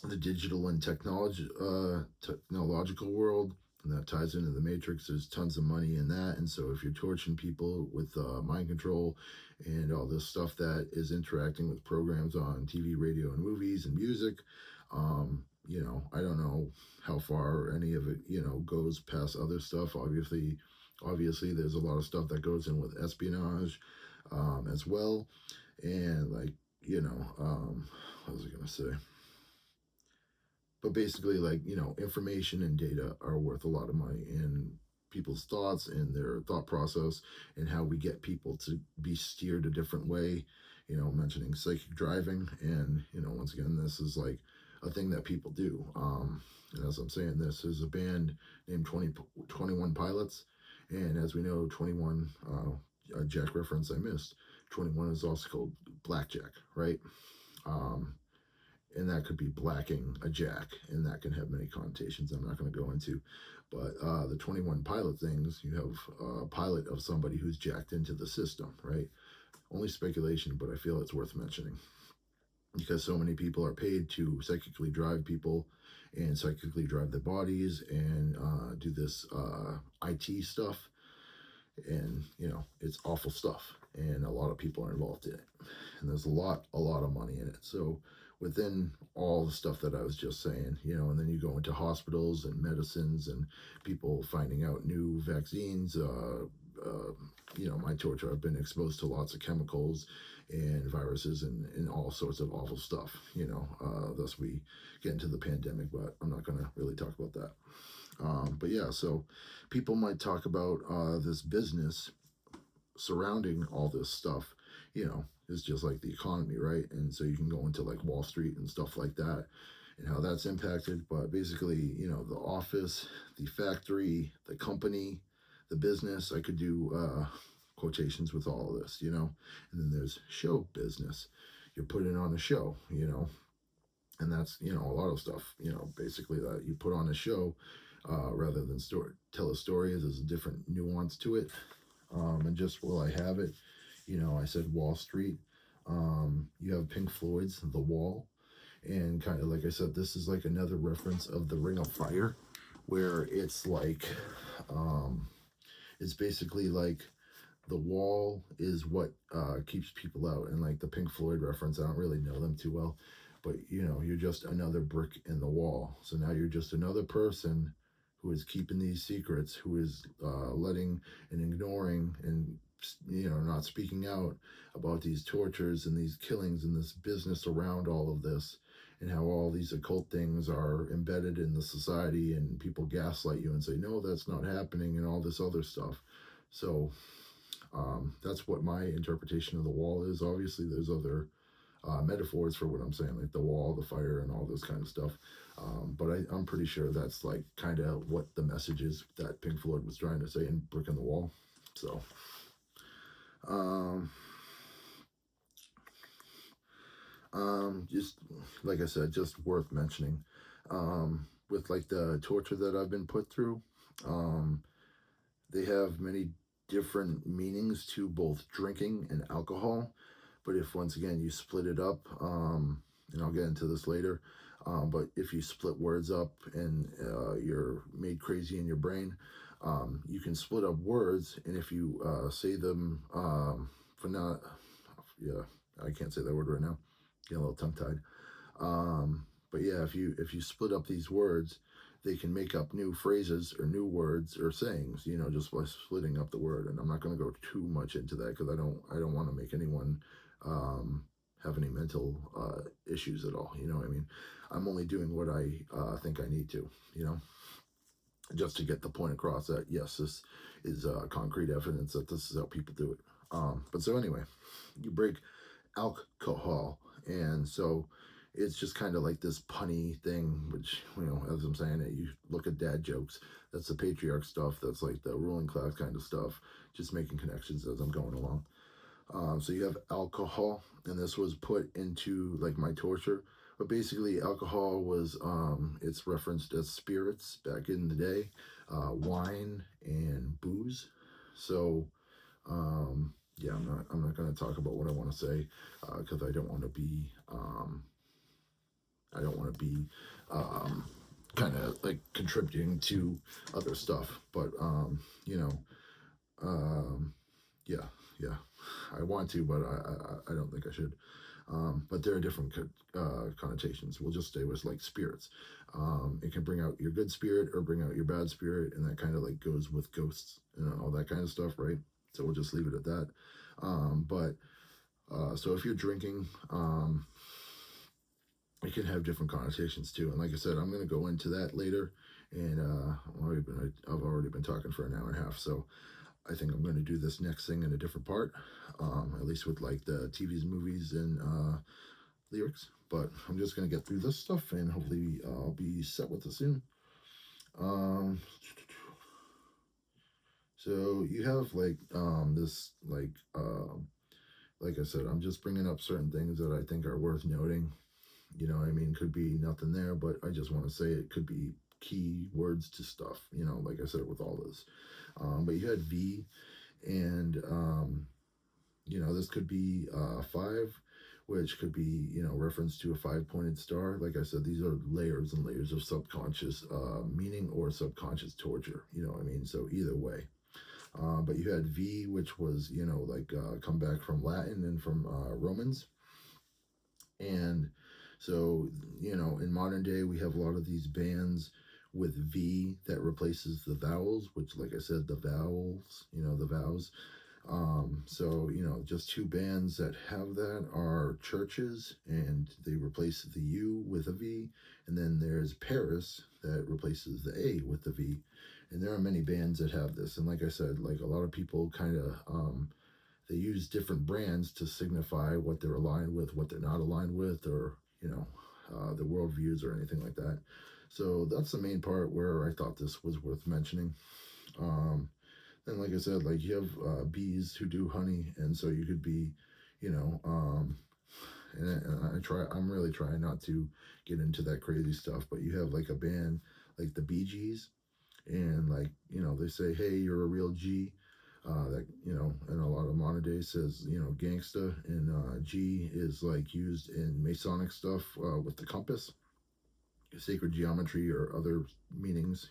the digital and technological world, and that ties into the Matrix. There's tons of money in that, and so if you're torturing people with mind control and all this stuff that is interacting with programs on TV, radio, and movies and music, I don't know how far any of it, goes past other stuff. Obviously, there's a lot of stuff that goes in with espionage as well, and like, what was I gonna say? But basically, like, information and data are worth a lot of money, and people's thoughts and their thought process, and how we get people to be steered a different way, mentioning psychic driving. And once again, this is like a thing that people do. And as I'm saying, this is a band named 21 Pilots, and as we know, 21, a Jack reference I missed, 21 is also called blackjack, right? um, and that could be blacking a jack, and that can have many connotations I'm not going to go into. But the 21 pilot things, you have a pilot of somebody who's jacked into the system, right? Only speculation, but I feel it's worth mentioning because so many people are paid to psychically drive people and psychically drive their bodies and do this IT stuff. And, it's awful stuff. And a lot of people are involved in it. And there's a lot of money in it. So within all the stuff that I was just saying, and then you go into hospitals and medicines and people finding out new vaccines. My torture, I've been exposed to lots of chemicals and viruses and all sorts of awful stuff. Thus we get into the pandemic, but I'm not going to really talk about that. But yeah, so people might talk about this business surrounding all this stuff, it's just like the economy, right? And so you can go into like Wall Street and stuff like that and how that's impacted. But basically, the office, the factory, the company, the business, I could do quotations with all of this, and then there's show business. You're putting on a show, and that's, a lot of stuff, basically that you put on a show rather than tell a story. There's a different nuance to it. And just while I have it, I said Wall Street. You have Pink Floyd's The Wall. And kind of like I said, this is like another reference of the Ring of Fire, where it's like, it's basically like the wall is what keeps people out. And like the Pink Floyd reference, I don't really know them too well, but you're just another brick in the wall. So now you're just another person who is keeping these secrets, who is letting and ignoring and not speaking out about these tortures and these killings and this business around all of this, and how all these occult things are embedded in the society, and people gaslight you and say no, that's not happening, and all this other stuff. So that's what my interpretation of the wall is. Obviously there's other metaphors for what I'm saying, like the wall, the fire, and all this kind of stuff. But I'm pretty sure that's like kind of what the message is that Pink Floyd was trying to say in Brick in the Wall. So, um, just like I said, just worth mentioning. With like the torture that I've been put through, um, they have many different meanings to both drinking and alcohol. But if once again you split it up, and I'll get into this later, but if you split words up and you're made crazy in your brain, you can split up words, and if you say them for not, yeah, I can't say that word right now. Getting a little tongue tied. But yeah, if you split up these words, they can make up new phrases or new words or sayings, just by splitting up the word. And I'm not going to go too much into that because I don't want to make anyone have any mental issues at all. You know what I mean? I'm only doing what I think I need to. just to get the point across that yes, this is concrete evidence that this is how people do it. But so anyway, you break alcohol, and so it's just kind of like this punny thing, which as I'm saying it, you look at dad jokes. That's the patriarch stuff. That's like the ruling class kind of stuff. Just making connections as I'm going along. So you have alcohol, and this was put into like my torture. But basically, alcohol was it's referenced as spirits back in the day, wine and booze. So yeah, I'm not going to talk about what I want to say because I don't want to be kind of like contributing to other stuff. But you know, um, yeah, yeah, I want to, but I don't think I should. But there are different connotations. We'll just stay with like spirits. It can bring out your good spirit or bring out your bad spirit, and that kind of like goes with ghosts and all that kind of stuff, right? So we'll just leave it at that. But so if you're drinking, it can have different connotations too. And like I said, I'm going to go into that later. And I've already been talking for an hour and a half, so I think I'm going to do this next thing in a different part, at least with like the TVs, movies, and lyrics. But I'm just going to get through this stuff, and hopefully I'll be set with it soon. Um, so you have this like I said, I'm just bringing up certain things that I think are worth noting. I mean, could be nothing there, but I just want to say it could be key words to stuff. Like I said with all this. But you had V, and this could be five, which could be reference to a five-pointed star. Like I said, these are layers and layers of subconscious meaning or subconscious torture. You know what I mean? So either way. But you had V, which was come back from Latin and from Romans, and so in modern day we have a lot of these bands with V that replaces the vowels, which, like I said, the vowels, the vowels. So just two bands that have that are Churches, and they replace the U with a V, and then there's Paris that replaces the A with the V, and there are many bands that have this. And like I said, like a lot of people kind of they use different brands to signify what they're aligned with, what they're not aligned with, or the worldviews or anything like that. So that's the main part where I thought this was worth mentioning. And like I said, like you have bees who do honey, and so you could be, you know, I'm really trying not to get into that crazy stuff, but you have like a band like the Bee Gees, and like they say, hey, you're a real G. That and a lot of modern day says gangsta, and G is like used in Masonic stuff with the compass, sacred geometry, or other meanings.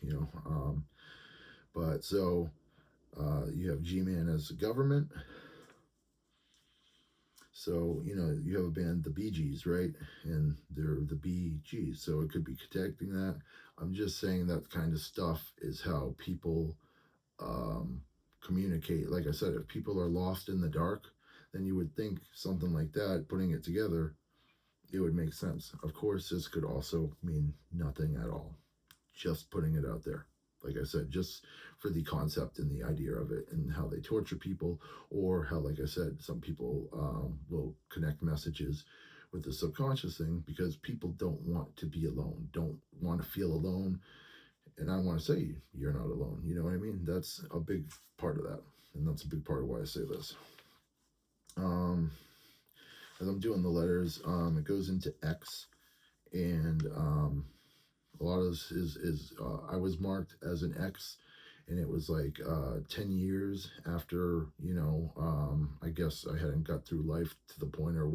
But so you have G-Man as government. So, you have a band, the Bee Gees, right? And they're the Bee Gees. So it could be connecting that. I'm just saying that kind of stuff is how people communicate. Like I said, if people are lost in the dark, then you would think something like that, putting it together, it would make sense. Of course, this could also mean nothing at all. Just putting it out there. Like I said, just for the concept and the idea of it and how they torture people, or how, like I said, some people will connect messages with the subconscious thing because people don't want to be alone, don't want to feel alone. And I want to say, you're not alone. You know what I mean? That's a big part of that. And that's a big part of why I say this. As I'm doing the letters, it goes into X, and a lot of this is I was marked as an X, and it was like 10 years after I guess I hadn't got through life to the point, or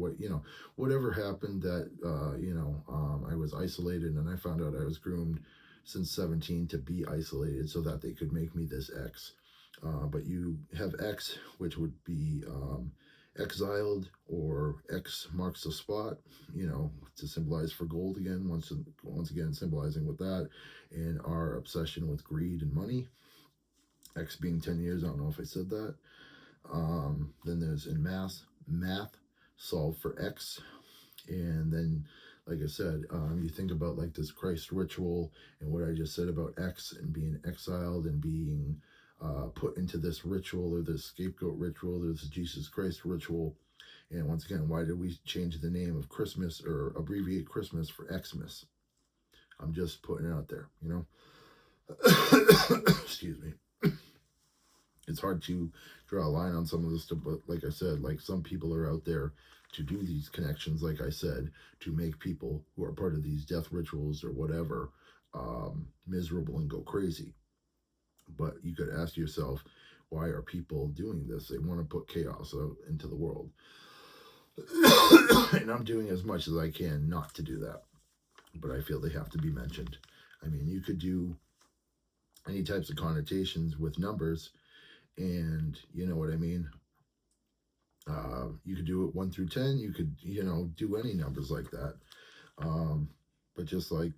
whatever happened that I was isolated, and I found out I was groomed since 17 to be isolated so that they could make me this X. But you have X, which would be exiled, or X marks the spot, to symbolize for gold again, once again symbolizing with that, and our obsession with greed and money. X being 10 years, I don't know if I said that. Then there's in math, solve for X, and then like I said, you think about like this Christ ritual and what I just said about X and being exiled and being put into this ritual or this scapegoat ritual, there's the Jesus Christ ritual. And once again, why did we change the name of Christmas or abbreviate Christmas for Xmas? I'm just putting it out there, you know? Excuse me. It's hard to draw a line on some of this stuff, but like I said, like some people are out there to do these connections, like I said, to make people who are part of these death rituals or whatever miserable and go crazy. But you could ask yourself, why are people doing this? They want to put chaos out into the world. And I'm doing as much as I can not to do that. But I feel they have to be mentioned. I mean, you could do any types of connotations with numbers, and you know what I mean. You could do it 1 through 10. You could, do any numbers like that. But just like,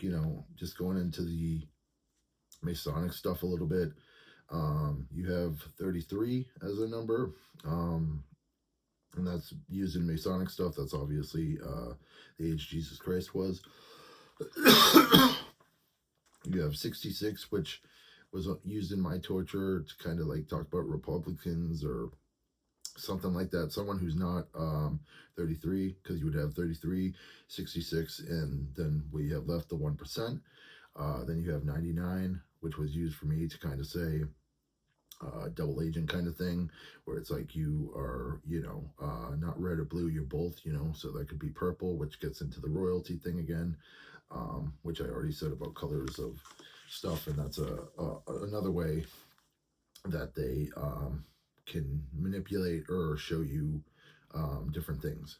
just going into the Masonic stuff a little bit, you have 33 as a number. And that's used in Masonic stuff. That's obviously the age Jesus Christ was. You have 66, which was used in my torture to kind of like talk about Republicans or something like that. Someone who's not 33, because you would have 33, 66, and then we have left the 1%. Then you have 99, which was used for me to kind of say double agent kind of thing, where it's like you are, not red or blue, you're both, so that could be purple, which gets into the royalty thing again, which I already said about colors of stuff, and that's another way that they can manipulate or show you different things,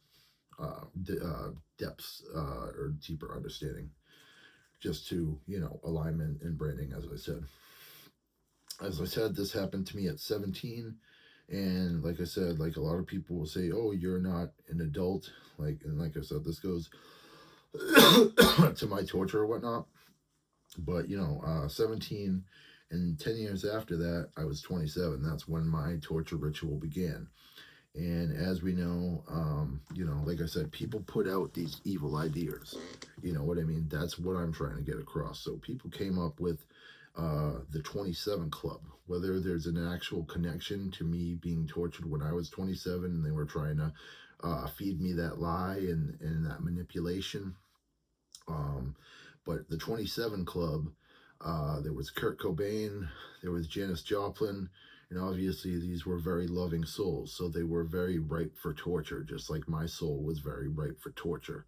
depths or deeper understanding, just to, alignment and branding, as I said. As I said, this happened to me at 17. And like I said, like a lot of people will say, oh, you're not an adult. And like I said, this goes to my torture or whatnot. But, 17 and 10 years after that, I was 27. That's when my torture ritual began. And as we know, like I said, people put out these evil ideas. You know what I mean? That's what I'm trying to get across. So people came up with the 27 Club, whether there's an actual connection to me being tortured when I was 27 and they were trying to feed me that lie and that manipulation. But the 27 Club, there was Kurt Cobain, there was Janis Joplin, and obviously these were very loving souls, so they were very ripe for torture, just like my soul was very ripe for torture.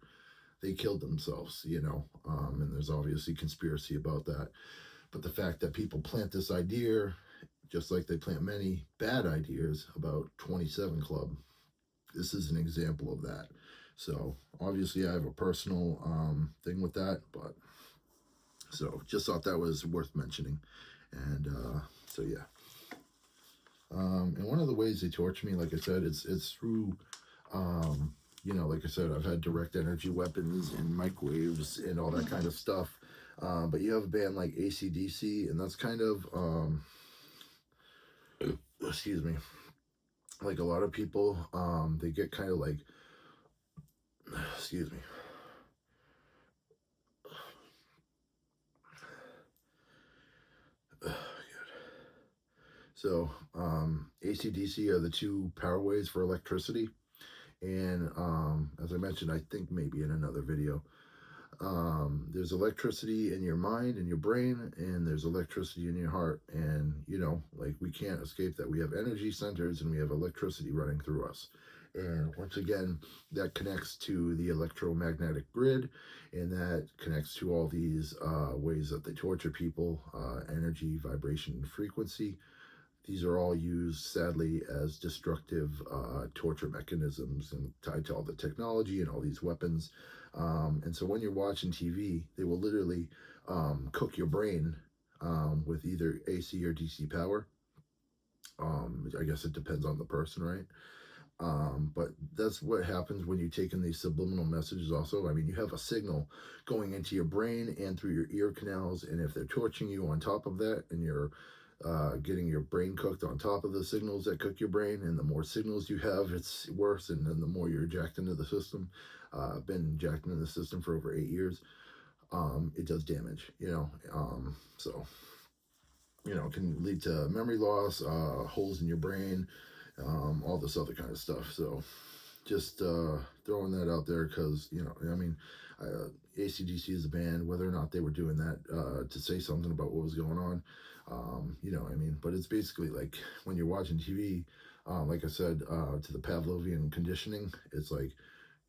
They killed themselves, and there's obviously conspiracy about that. But the fact that people plant this idea, just like they plant many bad ideas about 27 Club, this is an example of that. So obviously I have a personal thing with that, but so just thought that was worth mentioning. And so yeah. And one of the ways they torture me, like I said, it's through like I said, I've had direct energy weapons and microwaves and all that kind of stuff. But you have a band like AC/DC, and that's kind of, excuse me, like a lot of people, they get kind of like, excuse me. So, AC/DC are the two power ways for electricity. And as I mentioned, I think maybe in another video, there's electricity in your mind and your brain, and there's electricity in your heart. And, like we can't escape that. We have energy centers and we have electricity running through us. And once again, that connects to the electromagnetic grid, and that connects to all these ways that they torture people, energy, vibration, and frequency. These are all used, sadly, as destructive torture mechanisms and tied to all the technology and all these weapons. And so when you're watching TV, they will literally cook your brain with either AC or DC power. I guess it depends on the person, right? But that's what happens when you take in these subliminal messages also. I mean, you have a signal going into your brain and through your ear canals, and if they're torturing you on top of that, and you're getting your brain cooked on top of the signals that cook your brain. And the more signals you have, it's worse. And then the more you're jacked into the system. I've been jacked into the system for over 8 years. It does damage, so, it can lead to memory loss, holes in your brain, all this other kind of stuff. So just throwing that out there because, ACDC is a band, whether or not they were doing that to say something about what was going on. But it's basically like when you're watching TV, like I said, to the Pavlovian conditioning, it's like,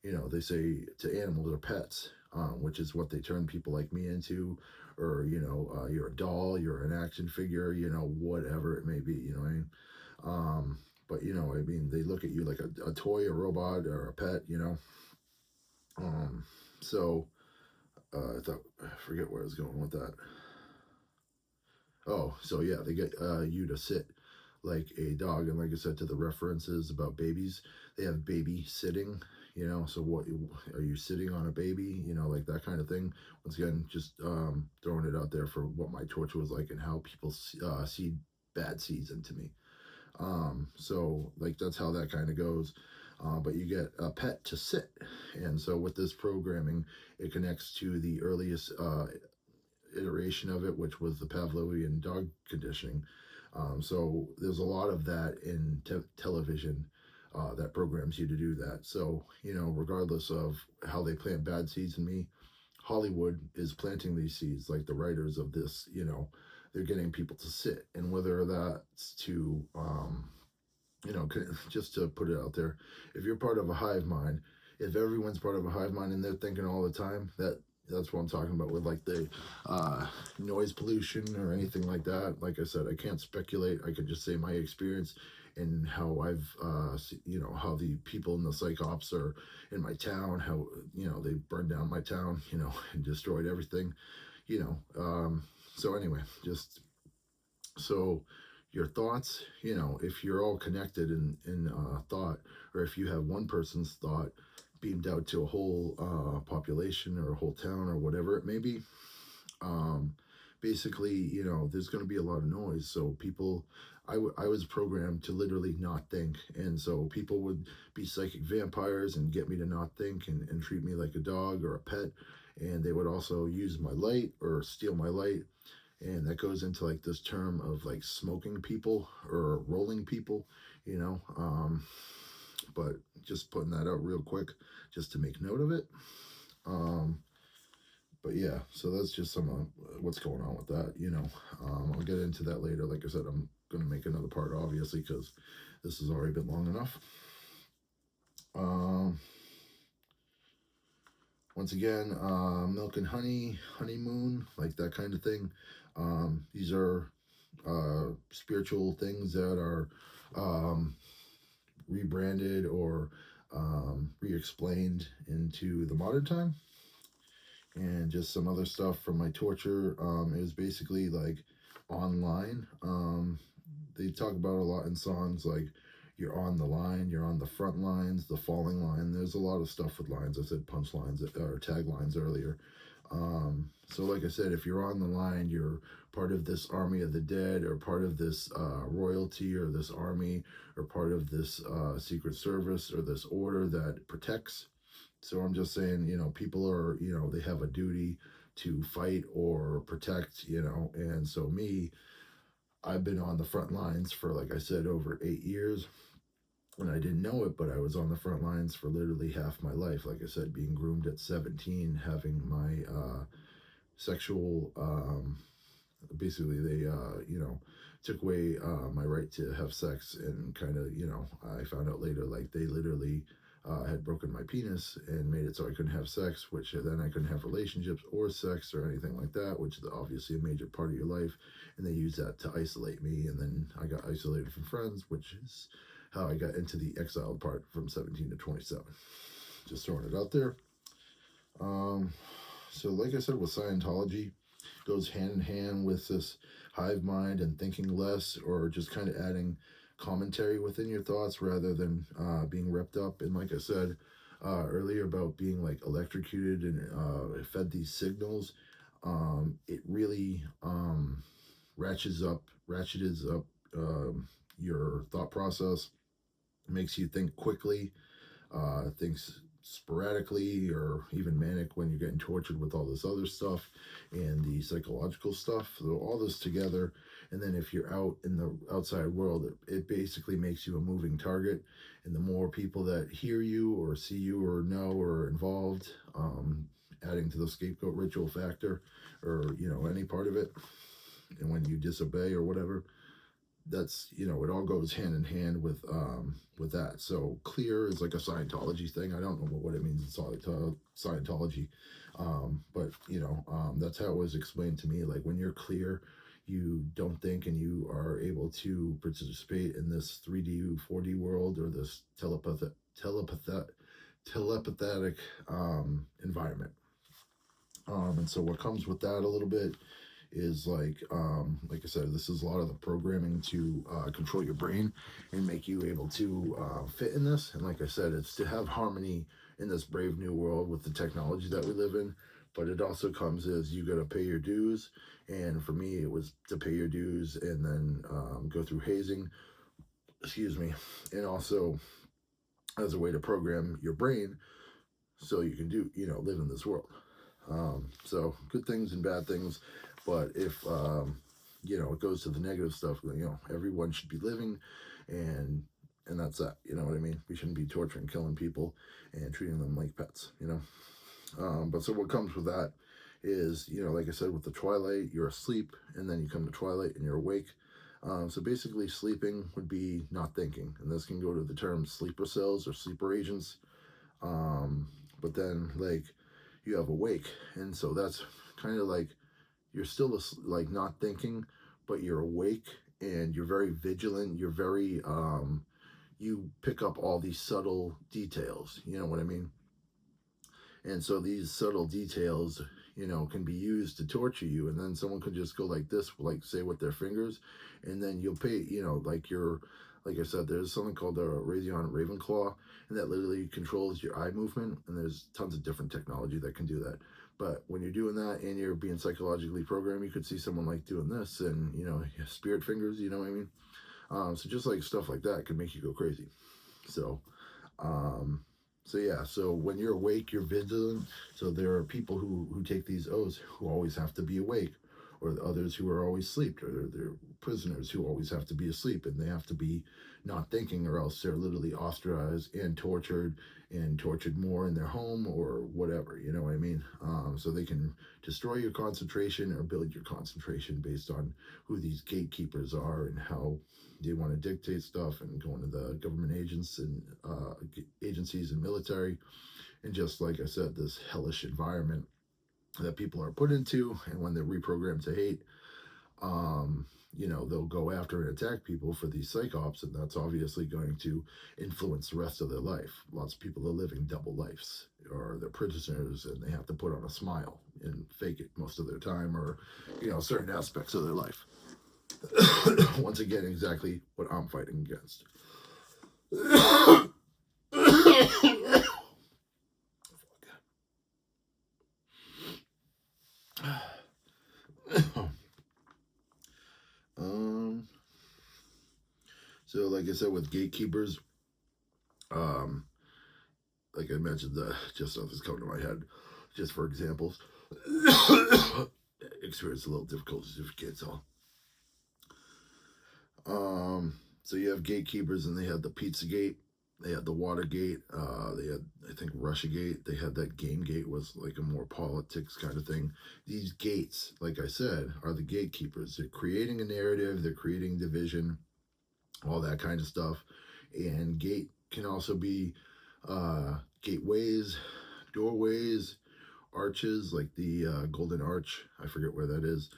they say to animals or pets, which is what they turn people like me into, or, you're a doll, you're an action figure, whatever it may be, but, they look at you like a toy, a robot, or a pet, Um, so, I forget where I was going with that. Oh, so yeah, they get you to sit like a dog, and like I said, to the references about babies, they have baby sitting. So what are you sitting on a baby? Like that kind of thing. Once again, just throwing it out there for what my torture was like and how people see bad seeds into me. So like that's how that kind of goes. But you get a pet to sit, and so with this programming, it connects to the earliest iteration of it, which was the Pavlovian dog conditioning. So there's a lot of that in television that programs you to do that. So, regardless of how they plant bad seeds in me, Hollywood is planting these seeds, like the writers of this, they're getting people to sit. And whether that's to, just to put it out there, if you're part of a hive mind, if everyone's part of a hive mind and they're thinking all the time, that's what I'm talking about with like the noise pollution or anything like that. Like I said, I can't speculate. I could just say my experience and how I've, how the people in the psych ops are in my town, how, they burned down my town, and destroyed everything, so anyway, just so your thoughts, if you're all connected in thought, or if you have one person's thought beamed out to a whole population or a whole town or whatever it may be, basically, there's going to be a lot of noise. So people, I was programmed to literally not think. And so people would be psychic vampires and get me to not think and treat me like a dog or a pet. And they would also use my light or steal my light, and that goes into like this term of like smoking people or rolling people, you know. But just putting that out real quick just to make note of it. But yeah, so that's just some of what's going on with that, I'll get into that later. Like I said, I'm going to make another part, obviously, because this has already been long enough. Once again, milk and honey, honeymoon, like that kind of thing. These are spiritual things that are rebranded or re-explained into the modern time. And just some other stuff from my torture. It was basically like online. They talk about a lot in songs like you're on the line, you're on the front lines, the falling line. There's a lot of stuff with lines. I said punch lines or tag lines earlier. So like I said, if you're on the line, you're part of this army of the dead, or part of this royalty, or this army, or part of this secret service, or this order that protects. So I'm just saying, people are, they have a duty to fight or protect, and so I've been on the front lines for, like I said, over 8 years. And I didn't know it, but I was on the front lines for literally half my life. Like I said, being groomed at 17, having my sexual, basically they, took away my right to have sex, and kind of, I found out later, like they literally had broken my penis and made it so I couldn't have sex, which then I couldn't have relationships or sex or anything like that, which is obviously a major part of your life. And they used that to isolate me. And then I got isolated from friends, which is how I got into the exiled part from 17 to 27. Just throwing it out there. So like I said, with Scientology, goes hand in hand with this hive mind and thinking less, or just kind of adding commentary within your thoughts rather than being ripped up. And like I said earlier about being like electrocuted and fed these signals, it really ratchets up ratchets up your thought process, makes you think quickly, thinks sporadically or even manic when you're getting tortured with all this other stuff and the psychological stuff. So all this together, and then if you're out in the outside world, it basically makes you a moving target. And the more people that hear you or see you or know or are involved, adding to the scapegoat ritual factor, or any part of it, and when you disobey or whatever, that's it all goes hand in hand with that. So clear is like a Scientology thing. I don't know what it means in Scientology, but that's how it was explained to me. Like when you're clear, you don't think, and you are able to participate in this 3D 4D world, or this telepathic environment. And so what comes with that a little bit is like I said, this is a lot of the programming to control your brain and make you able to fit in this. And like I said, it's to have harmony in this brave new world with the technology that we live in. But it also comes as you got to pay your dues. And for me, it was to pay your dues and then go through hazing, excuse me, and also as a way to program your brain so you can live in this world. So good things and bad things, but if it goes to the negative stuff, everyone should be living, and that's that. You know what I mean? We shouldn't be torturing, killing people, and treating them like pets. But so what comes with that is, like I said, with the twilight, you're asleep, and then you come to twilight and you're awake. So basically, sleeping would be not thinking, and this can go to the term sleeper cells or sleeper agents. But then you have awake, and so that's kind of like you're still like not thinking, but you're awake and you're very vigilant. You're very you pick up all these subtle details. You know what I mean? And so these subtle details, can be used to torture you. And then someone could just go like this, like say with their fingers, and then you'll pay. Like I said, there's something called the Raytheon Ravenclaw, and that literally controls your eye movement. And there's tons of different technology that can do that. But when you're doing that and you're being psychologically programmed, you could see someone like doing this, and spirit fingers. You know what I mean? So just like stuff like that could make you go crazy. So, so when you're awake, you're vigilant. So there are people who take these oaths who always have to be awake, or others who are always asleep, or they're prisoners who always have to be asleep, and they have to be not thinking, or else they're literally ostracized and tortured more in their home or whatever. You know what I mean? So they can destroy your concentration or build your concentration based on who these gatekeepers are and how they want to dictate stuff, and go into the government agents and agencies and military, and just like I said, this hellish environment that people are put into. And when they're reprogrammed to hate, they'll go after and attack people for these psychops, and that's obviously going to influence the rest of their life. Lots of people are living double lives, or they're prisoners, and they have to put on a smile and fake it most of their time, or certain aspects of their life. Once again, exactly what I'm fighting against. So like I said, with gatekeepers, like I mentioned, just stuff is coming to my head, just for examples. Experience a little difficulties if you can't tell. So you have gatekeepers, and they had the Pizzagate, they had the Watergate, they had, I think, Russiagate, they had that Gamegate, was like a more politics kind of thing. These gates, like I said, are the gatekeepers. They're creating a narrative, they're creating division, all that kind of stuff. And gate can also be gateways, doorways, arches, like the Golden Arch, I forget where that is.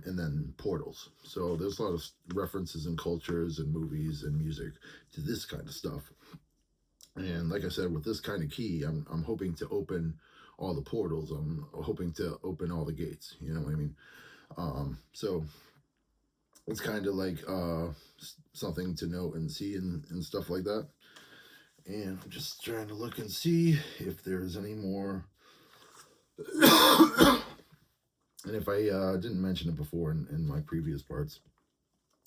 And then portals. So there's a lot of references in cultures and movies and music to this kind of stuff. And like I said, with this kind of key, I'm hoping to open all the portals. I'm hoping to open all the gates. You know what I mean? So it's kind of like something to note and see and stuff like that. And I'm just trying to look and see if there's any more. And if I didn't mention it before in my previous parts,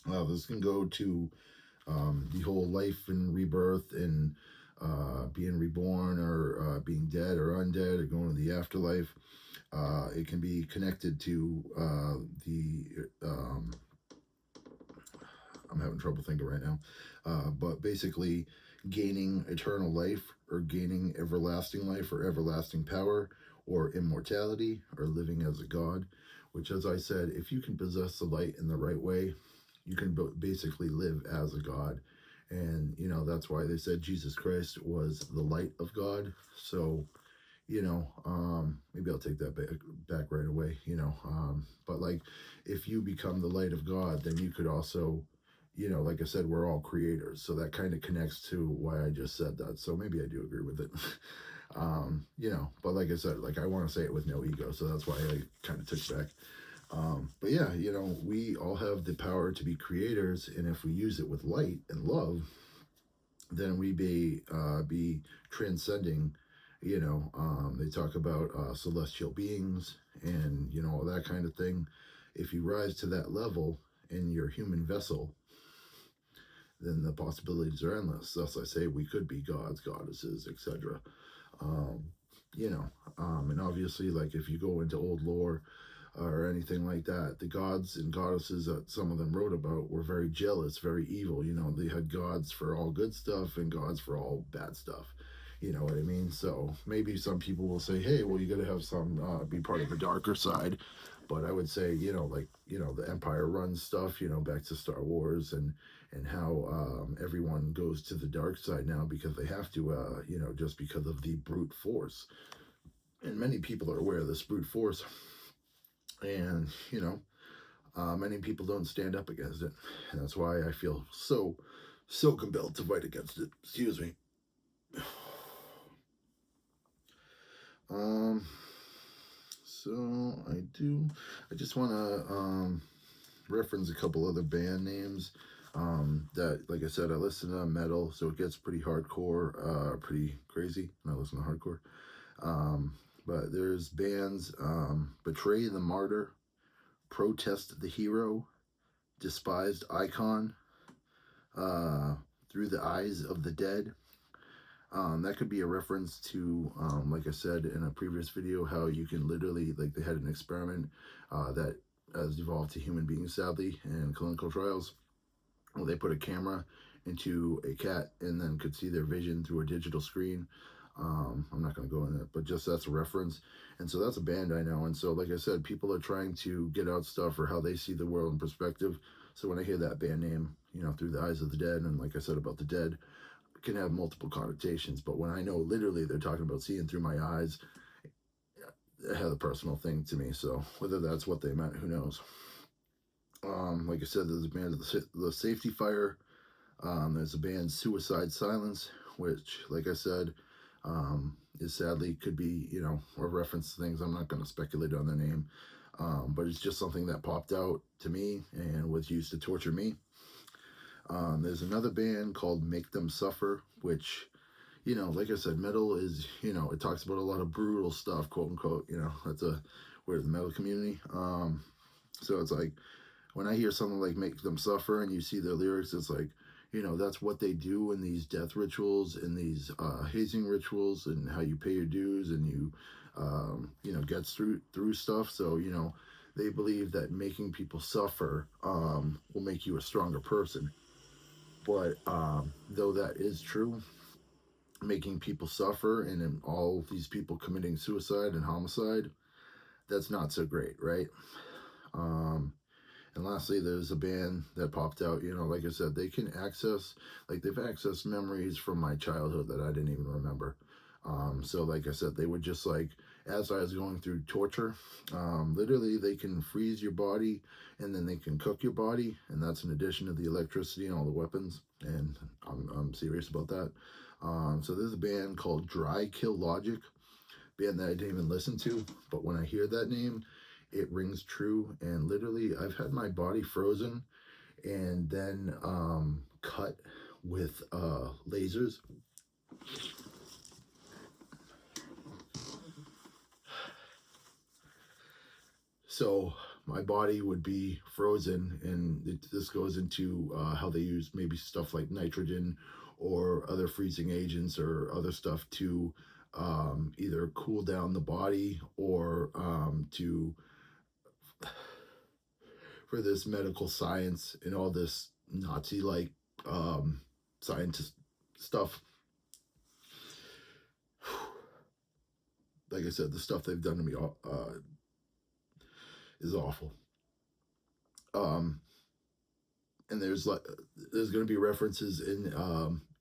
This can go to the whole life and rebirth and being reborn or being dead or undead or going to the afterlife. It can be connected to the I'm having trouble thinking right now, but basically gaining eternal life or gaining everlasting life or everlasting power or immortality or living as a god, which, as I said, if you can possess the light in the right way, you can basically live as a god. And, that's why they said Jesus Christ was the light of God. So, maybe I'll take that back right away, but like, if you become the light of God, then you could also, like I said, we're all creators. So that kind of connects to why I just said that. So maybe I do agree with it. But like I said, like, I want to say it with no ego. So that's why I kind of took it back. But yeah, we all have the power to be creators. And if we use it with light and love, then we be transcending. They talk about celestial beings and all that kind of thing. If you rise to that level in your human vessel, then the possibilities are endless. Thus, I say we could be gods, goddesses, etc. Um, and obviously, like, if you go into old lore or anything like that, the gods and goddesses that some of them wrote about were very jealous, very evil. They had gods for all good stuff and gods for all bad stuff. You know what I mean? So maybe some people will say, hey, well, you got to have some, be part of the darker side. But I would say, the Empire runs stuff, back to Star Wars and how everyone goes to the dark side now because they have to, just because of the brute force. And many people are aware of this brute force. And, many people don't stand up against it. And that's why I feel so compelled to fight against it. Excuse me. So I just want to reference a couple other band names that, like I said, I listen to metal, so it gets pretty hardcore, pretty crazy, and I listen to hardcore. But there's bands, Betray the Martyr, Protest the Hero, Despised Icon, Through the Eyes of the Dead. That could be a reference to, like I said in a previous video, how you can literally, like, they had an experiment that has evolved to human beings, sadly, in clinical trials. Well, they put a camera into a cat and then could see their vision through a digital screen. I'm not going to go into it, but just that's a reference. And so that's a band I know. And so, like I said, people are trying to get out stuff or how they see the world in perspective. So when I hear that band name, Through the Eyes of the Dead, and like I said about the dead, can have multiple connotations, but when I know literally they're talking about seeing through my eyes, it had a personal thing to me. So whether that's what they meant, who knows. Like I said, there's a band, the Safety Fire. There's a band, Suicide Silence, which, like I said, is sadly could be, a reference to things. I'm not going to speculate on their name, but it's just something that popped out to me and was used to torture me. There's another band called Make Them Suffer, which, like I said, metal is, it talks about a lot of brutal stuff, quote unquote. That's where the metal community. So it's like, when I hear something like Make Them Suffer and you see their lyrics, it's like, that's what they do in these death rituals, in these hazing rituals, and how you pay your dues and you, get through stuff. So, they believe that making people suffer will make you a stronger person. But though that is true, making people suffer and all these people committing suicide and homicide, that's not so great, right? And lastly, there's a band that popped out, like I said, they can access, like, they've accessed memories from my childhood that I didn't even remember. So like I said, they would just, like, as I was going through torture, literally they can freeze your body and then they can cook your body. And that's in addition to the electricity and all the weapons. And I'm serious about that. So there's a band called Dry Kill Logic, band that I didn't even listen to. But when I hear that name, it rings true. And literally I've had my body frozen and then cut with lasers. So my body would be frozen, and this goes into how they use maybe stuff like nitrogen or other freezing agents or other stuff to either cool down the body or to for this medical science and all this Nazi like scientist stuff. Like I said, the stuff they've done to me is awful. And there's going to be references in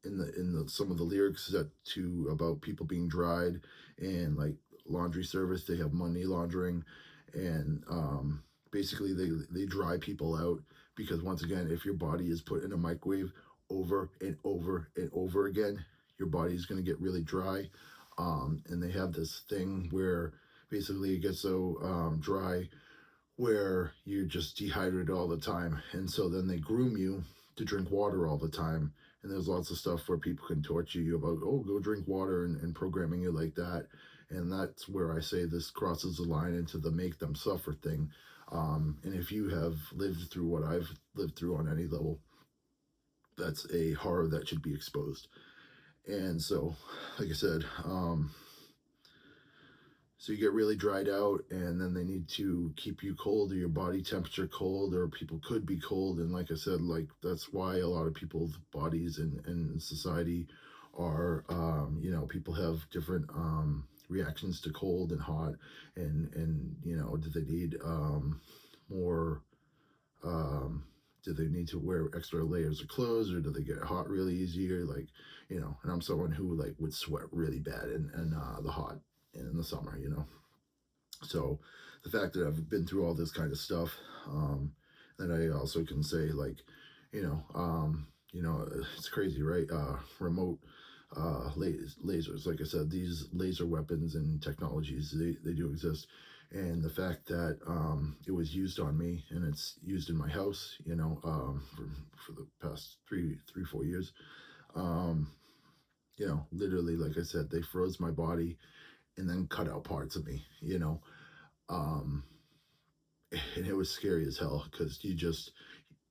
the some of the lyrics that to about people being dried, and like laundry service. They have money laundering, and basically they dry people out, because once again, if your body is put in a microwave over and over and over again, your body is going to get really dry. And they have this thing where basically it gets so dry where you're just dehydrated all the time. And so then they groom you to drink water all the time. And there's lots of stuff where people can torture you about, oh, go drink water, and programming you like that. And that's where I say this crosses the line into the make them suffer thing. And if you have lived through what I've lived through on any level, that's a horror that should be exposed. And so, like I said, so you get really dried out, and then they need to keep you cold, or your body temperature cold, or people could be cold. And like I said, like that's why a lot of people's bodies in society are, people have different reactions to cold and hot, and do they need more? Do they need to wear extra layers of clothes, or do they get hot really easy? Or like, and I'm someone who like would sweat really bad in the hot in the summer, So the fact that I've been through all this kind of stuff, that I also can say like, it's crazy, right? Remote lasers, like I said, these laser weapons and technologies, they do exist. And the fact that it was used on me, and it's used in my house, for the past 4 years, literally, like I said, they froze my body and then cut out parts of me, and it was scary as hell, because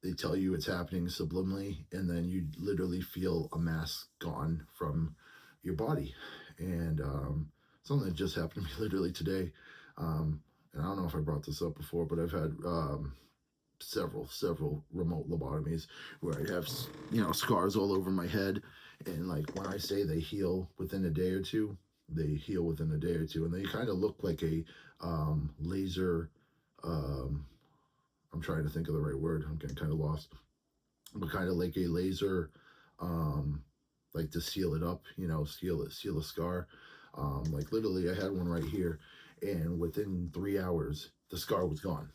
they tell you it's happening subliminally, and then you literally feel a mass gone from your body. And something that just happened to me literally today, and I don't know if I brought this up before, but I've had several remote lobotomies where I have scars all over my head, and like when I say they heal within a day or two, they heal within a day or two, and they kind of look like a laser. I'm trying to think of the right word. I'm getting kind of lost, but kind of like a laser, like to seal it up, seal a scar. Like literally, I had one right here, and within 3 hours, the scar was gone.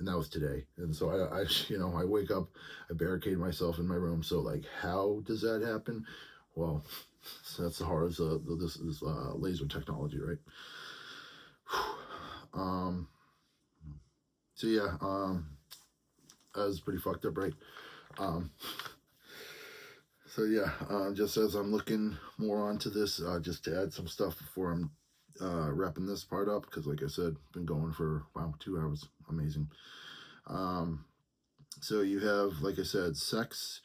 And that was today. And so I wake up, I barricade myself in my room. So like, how does that happen? Well, so that's the horrors of this is laser technology, right? So yeah, that was pretty fucked up, right? So yeah, just as I'm looking more onto this, just to add some stuff before I'm wrapping this part up, because like I said, been going for 2 hours. Amazing. So you have, like I said, sex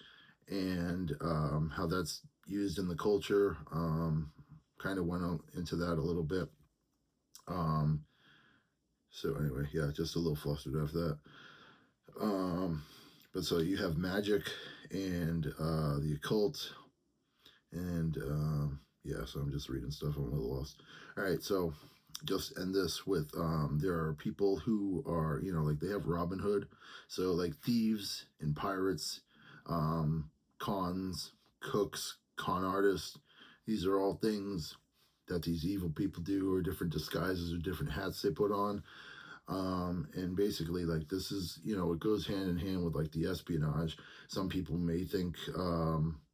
and how that's used in the culture. Kind of went into that a little bit. So anyway, yeah, just a little flustered after that. But so you have magic and the occult, and yeah, so I'm just reading stuff. I'm a little lost. All right, so just end this with there are people who are, like they have Robin Hood, so like thieves and pirates, cons, cooks, con artists. These are all things that these evil people do, or different disguises or different hats they put on. And basically, like, this is, it goes hand in hand with like the espionage. Some people may think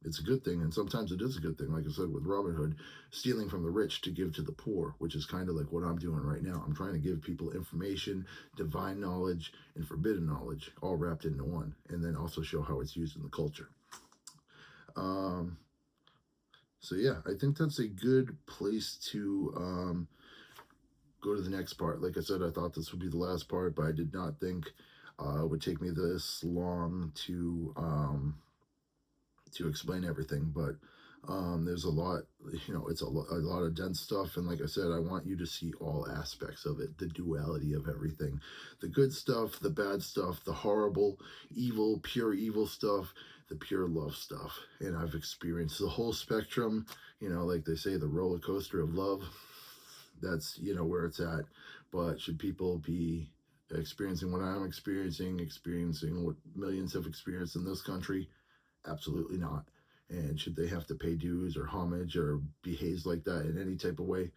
it's a good thing, and sometimes it is a good thing. Like I said, with Robin Hood, stealing from the rich to give to the poor, which is kind of like what I'm doing right now. I'm trying to give people information, divine knowledge, and forbidden knowledge, all wrapped into one, and then also show how it's used in the culture. So yeah, I think that's a good place to go to the next part. Like I said, I thought this would be the last part, but I did not think it would take me this long to explain everything. But there's a lot, it's a lot of dense stuff. And like I said, I want you to see all aspects of it, the duality of everything, the good stuff, the bad stuff, the horrible, evil, pure evil stuff, the pure love stuff. And I've experienced the whole spectrum, like they say, the roller coaster of love. That's, where it's at. But should people be experiencing what I'm experiencing what millions have experienced in this country? Absolutely not. And should they have to pay dues or homage or be hazed like that in any type of way?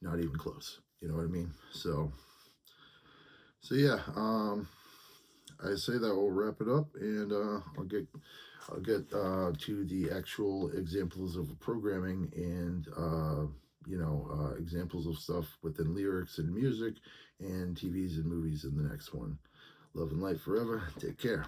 Not even close. You know what I mean? So yeah. I say that we'll wrap it up, and I'll get to the actual examples of programming and examples of stuff within lyrics and music and TVs and movies in the next one. Love and light forever. Take care.